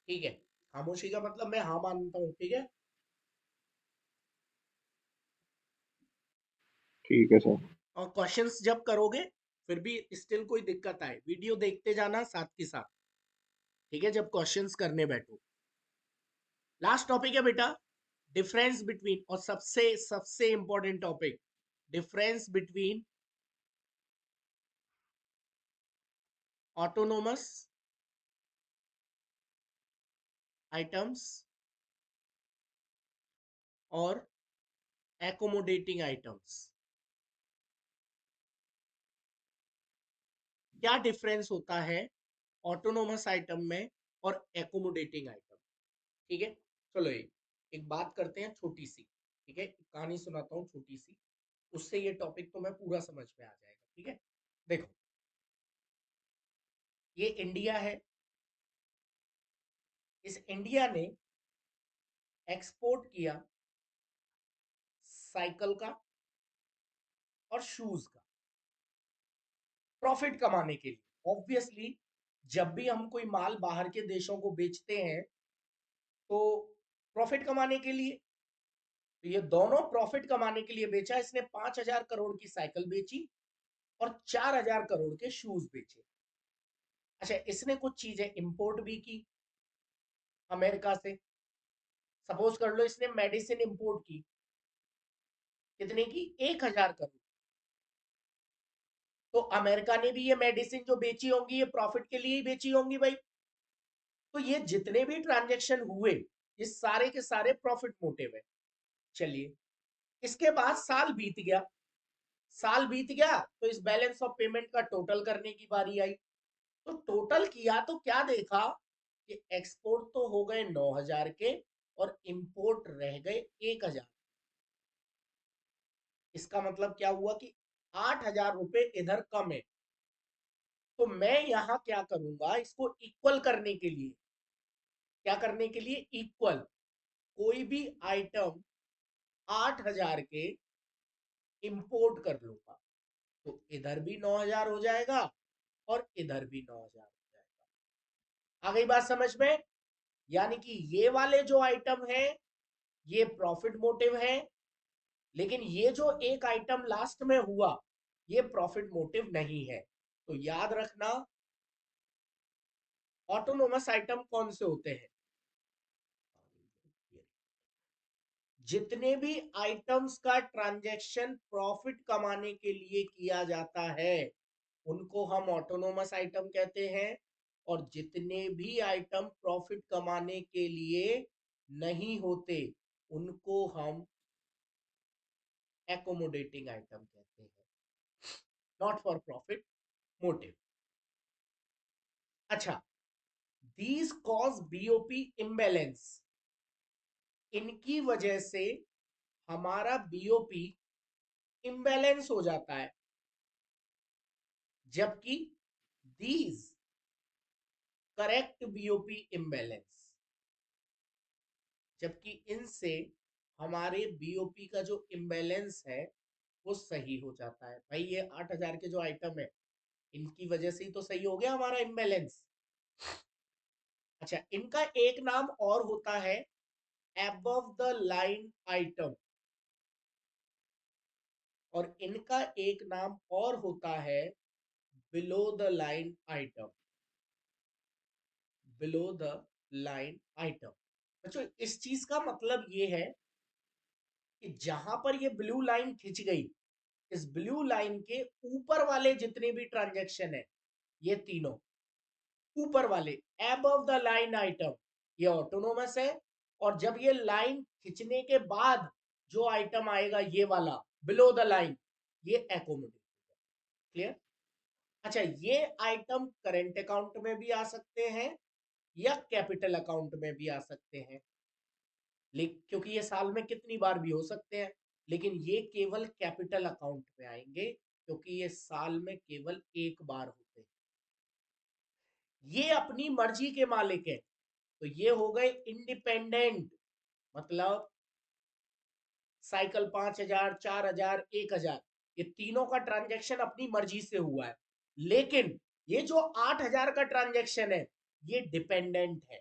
ठीक है, खामोशी का मतलब मैं हाँ मानता हूँ। ठीक है, ठीक है सर। और क्वेश्चंस जब करोगे फिर भी स्टिल कोई दिक्कत आए, वीडियो देखते जाना साथ के साथ। ठीक है, जब क्वेश्चंस करने बैठो। लास्ट टॉपिक है बेटा, डिफरेंस बिटवीन, और सबसे सबसे important topic, difference between autonomous items और एकोमोडेटिंग आइटम्स। क्या डिफरेंस होता है ऑटोनोमस आइटम में और एकोमोडेटिंग आइटम? ठीक है, चलो एक बात करते हैं छोटी सी, ठीक है, एक कहानी सुनाता हूँ छोटी सी, उससे ये टॉपिक तो मैं पूरा समझ में आ जाएगा। ठीक है, देखो, ये इंडिया है, इस इंडिया ने एक्सपोर्ट किया साइकिल का और शूज का प्रॉफिट कमाने के लिए। ऑब्वियसली जब भी हम कोई माल बाहर के देशों को बेचते हैं तो प्रॉफिट कमाने के लिए, तो ये दोनों प्रॉफिट कमाने के लिए बेचा। इसने 5,000 करोड़ की साइकिल बेची और 4,000 करोड़ के शूज बेचे। अच्छा, इसने कुछ चीजें इंपोर्ट भी की अमेरिका से। सपोज कर लो इसने मेडिसिन इंपोर्ट की, कितने की? 1,000 करोड़। तो अमेरिका ने भी ये मेडिसिन जो बेची होंगी ये प्रॉफिट के लिए ही बेची होंगी भाई। तो ये जितने भी ट्रांजैक्शन हुए ये सारे के सारे प्रॉफिट मोटिव है। चलिए, इसके बाद साल बीत गया, साल बीत गया तो इस बैलेंस ऑफ पेमेंट का टोटल करने की बारी आई। तो टोटल किया तो क्या देखा कि एक्सपोर्ट तो हो गए 9,000 के और इंपोर्ट रह गए 1,000। इसका मतलब क्या हुआ कि 8,000 रुपए इधर कम है। तो मैं यहां क्या करूंगा, इसको इक्वल करने के लिए, क्या करने के लिए? इक्वल। कोई भी आइटम 8,000 के इंपोर्ट कर लूंगा तो इधर भी 9,000 हो जाएगा और इधर भी 9,000 हो जाएगा। आ गई बात समझ में? यानी कि ये वाले जो आइटम है ये प्रॉफिट मोटिव है, लेकिन ये जो एक आइटम लास्ट में हुआ ये प्रॉफिट मोटिव नहीं है। तो याद रखना ऑटोनोमस आइटम कौन से होते हैं? जितने भी आइटम्स का ट्रांजैक्शन प्रॉफिट कमाने के लिए किया जाता है उनको हम ऑटोनोमस आइटम कहते हैं, और जितने भी आइटम प्रॉफिट कमाने के लिए नहीं होते उनको हम एकोमोडेटिंग आइटम कहते हैं, नॉट फॉर प्रॉफिट मोटिव। अच्छा, दीज कॉज बीओपी इम्बैलेंस। इनकी वजह से हमारा बीओपी इम्बैलेंस हो जाता है, जबकि दीज करेक्ट बीओपी इम्बैलेंस, जबकि इनसे हमारे बीओपी का जो इम्बैलेंस है वो सही हो जाता है। भाई ये 8,000 के जो आइटम है इनकी वजह से ही तो सही हो गया हमारा इम्बैलेंस। अच्छा, इनका एक नाम और होता है एबव द लाइन आइटम, और इनका एक नाम और होता है below the line item. Below the line item. बच्चों, इस चीज का मतलब ये है कि जहां पर ये ब्लू लाइन खिंच गई, इस ब्लू लाइन के ऊपर वाले जितने भी ट्रांजैक्शन है ये तीनों ऊपर वाले एबव द लाइन आइटम ये ऑटोनोमस है, और जब ये लाइन खिंचने के बाद जो आइटम आएगा ये वाला बिलो द लाइन ये एकोमोडेट। क्लियर? अच्छा, ये आइटम करेंट अकाउंट में भी आ सकते हैं या कैपिटल अकाउंट में भी आ सकते हैं, लेकिन क्योंकि ये साल में कितनी बार भी हो सकते हैं, लेकिन ये केवल कैपिटल अकाउंट में आएंगे क्योंकि ये साल में केवल एक बार होते हैं। ये अपनी मर्जी के मालिक है, तो ये हो गए इंडिपेंडेंट। मतलब साइकिल 5,000, 4,000, 1,000 ये तीनों का ट्रांजैक्शन अपनी मर्जी से हुआ है, लेकिन ये जो 8,000 का ट्रांजैक्शन है ये डिपेंडेंट है।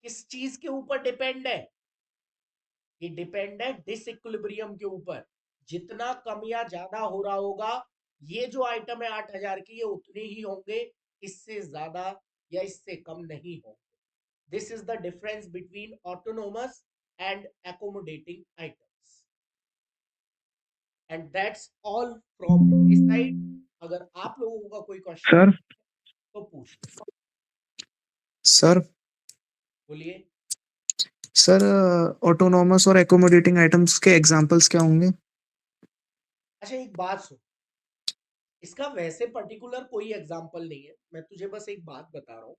किस चीज के ऊपर डिपेंड है? ये डिपेंड है डिसइक्विलिब्रियम के ऊपर। जितना कम या ज्यादा हो रहा होगा ये जो आइटम है 8,000 की ये उतने ही होंगे, इससे ज्यादा या इससे कम नहीं होंगे। This is the difference between autonomous and accommodating items. And that's all from my side. अगर आप लोगों का कोई क्वेश्चन सर तो पूछ लो। सर बोलिए। सर ऑटोनॉमस और एकोमोडेटिंग आइटम्स के एग्जांपल्स क्या होंगे? अच्छा एक बात सुन, इसका वैसे पर्टिकुलर कोई एग्जाम्पल नहीं है, मैं तुझे बस एक बात बता रहा हूँ।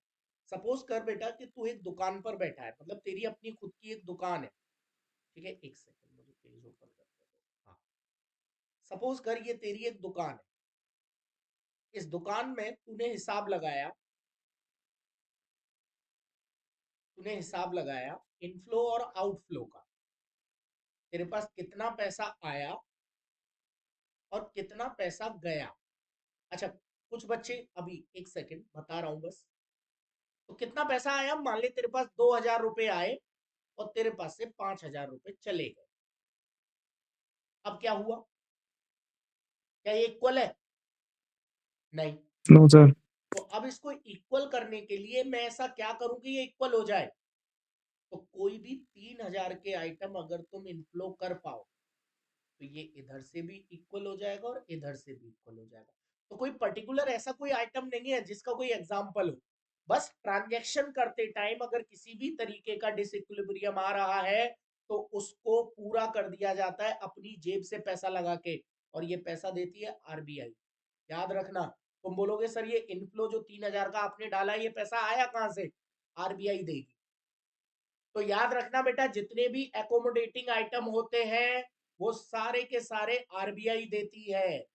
सपोज कर बेटा कि तू एक दुकान पर बैठा है, मतलब तेरी अपनी खुद की एक दुकान है, ठीक है। एक सेकंड मुझे पेज ओपन करते दो। हाँ, सपोज कर ये तेरी एक दुकान है। इस दुकान में तूने हिसाब लगाया इनफ्लो और आउटफ्लो का। तेरे पास कितना पैसा आया और कितना पैसा गया। अच्छा कुछ बच्चे, अभी एक सेकंड बता रहा हूं बस। तो कितना पैसा आया, मान ले तेरे पास 2000 रुपए आए और तेरे पास से 5000 रुपए चले गए। अब क्या हुआ, क्या ये इक्वल है? नहीं। No sir. तो अब इसको इक्वल करने के लिए मैं ऐसा क्या करूं कि ये इक्वल हो जाए। तो कोई भी 3000 के आइटम अगर तुम इनफ्लो कर पाओ तो ये इधर से भी इक्वल हो जाएगा और इधर से भी इक्वल हो जाएगा। तो कोई पर्टिकुलर ऐसा कोई आइटम नहीं है जिसका कोई एग्जांपल हो। बस ट्रांजैक्शन करते टाइम अगर किसी भी तरीके का डिसइक्विलिब्रियम आ रहा है तो उसको पूरा कर दिया जाता है अपनी जेब से पैसा लगा के, और ये पैसा देती है आरबीआई। याद रखना, तुम बोलोगे सर ये इनफ्लो जो 3000 का आपने डाला ये पैसा आया कहां से, आरबीआई देगी। तो याद रखना बेटा, जितने भी एकोमोडेटिंग आइटम होते हैं वो सारे के सारे आरबीआई देती है।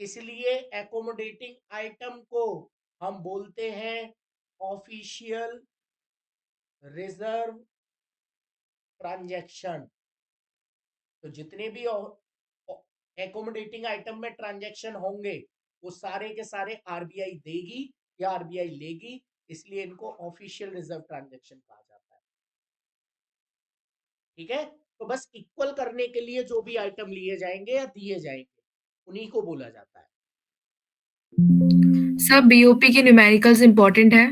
इसलिए एकोमोडेटिंग आइटम को हम बोलते हैं ऑफिशियल रिजर्व ट्रांजैक्शन। तो जितने भी एकोमोडेटिंग आइटम में ट्रांजैक्शन होंगे वो सारे के सारे आरबीआई देगी या आरबीआई लेगी, इसलिए इनको ऑफिशियल रिजर्व ट्रांजैक्शन कहा जाता है। ठीक है, तो बस इक्वल करने के लिए जो भी आइटम लिए जाएंगे या दिए जाएंगे उन्हीं को बोला जाता है। सर बीओपी के न्यूमेरिकल्स इंपॉर्टेंट है?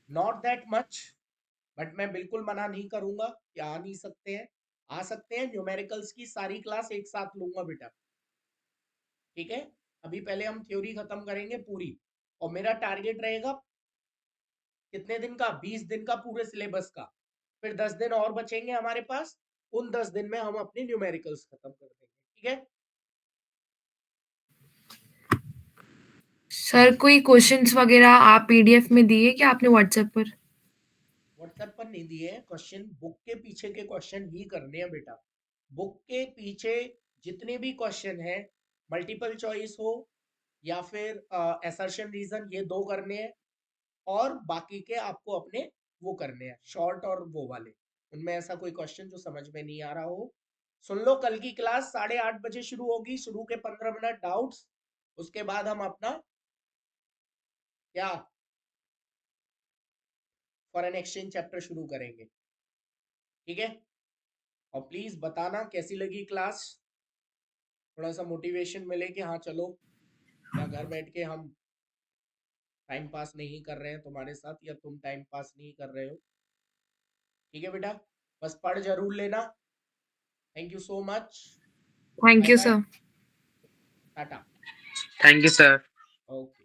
नॉट दैट मच, बट मैं बिल्कुल मना नहीं करूंगा कि आ नहीं सकते हैं, आ सकते हैं। न्यूमेरिकल्स की सारी क्लास एक साथ लूंगा बेटा, ठीक है। अभी पहले हम थ्योरी खत्म करेंगे पूरी, और मेरा टारगेट रहेगा कितने दिन का, 20 दिन का पूरे सिलेबस का। फिर 10 दिन और बचेंगे हमारे पास, उन 10 दिन में हम अपनी न्यूमेरिकल्स खत्म कर देंगे, ठीक है। सर कोई क्वेश्चंस वगैरह आप पीडीएफ में दिए क्या आपने व्हाट्सएप पर? व्हाट्सएप पर नहीं दिए क्वेश्चन, बुक के पीछे के क्वेश्चन ही करने हैं बेटा। बुक के पीछे जितने भी क्वेश्चन हैं, मल्टीपल चॉइस हो या फिर असर्शन रीजन, ये 2 करने हैं। और बाकी के आपको अपने वो करने हैं, शॉर्ट और वो वाले। उनमें ऐसा कोई क्वेश्चन जो समझ में नहीं आ रहा हो, सुन लो। कल की क्लास 8:30 बजे शुरू होगी, शुरू के 15 मिनट डाउट्स, उसके बाद हम अपना क्या फॉरेन एक्सचेंज चैप्टर शुरू करेंगे, ठीक है। और प्लीज बताना कैसी लगी क्लास, थोड़ा सा मोटिवेशन मिले कि हाँ चलो, या घर बैठ के हम टाइम पास नहीं कर रहे हैं तुम्हारे साथ, या तुम टाइम पास नहीं कर रहे हो, ठीक है बेटा। बस पढ़ जरूर लेना। Thank you so much, thank bye you bye, sir. Tata. Thank you, sir. Okay.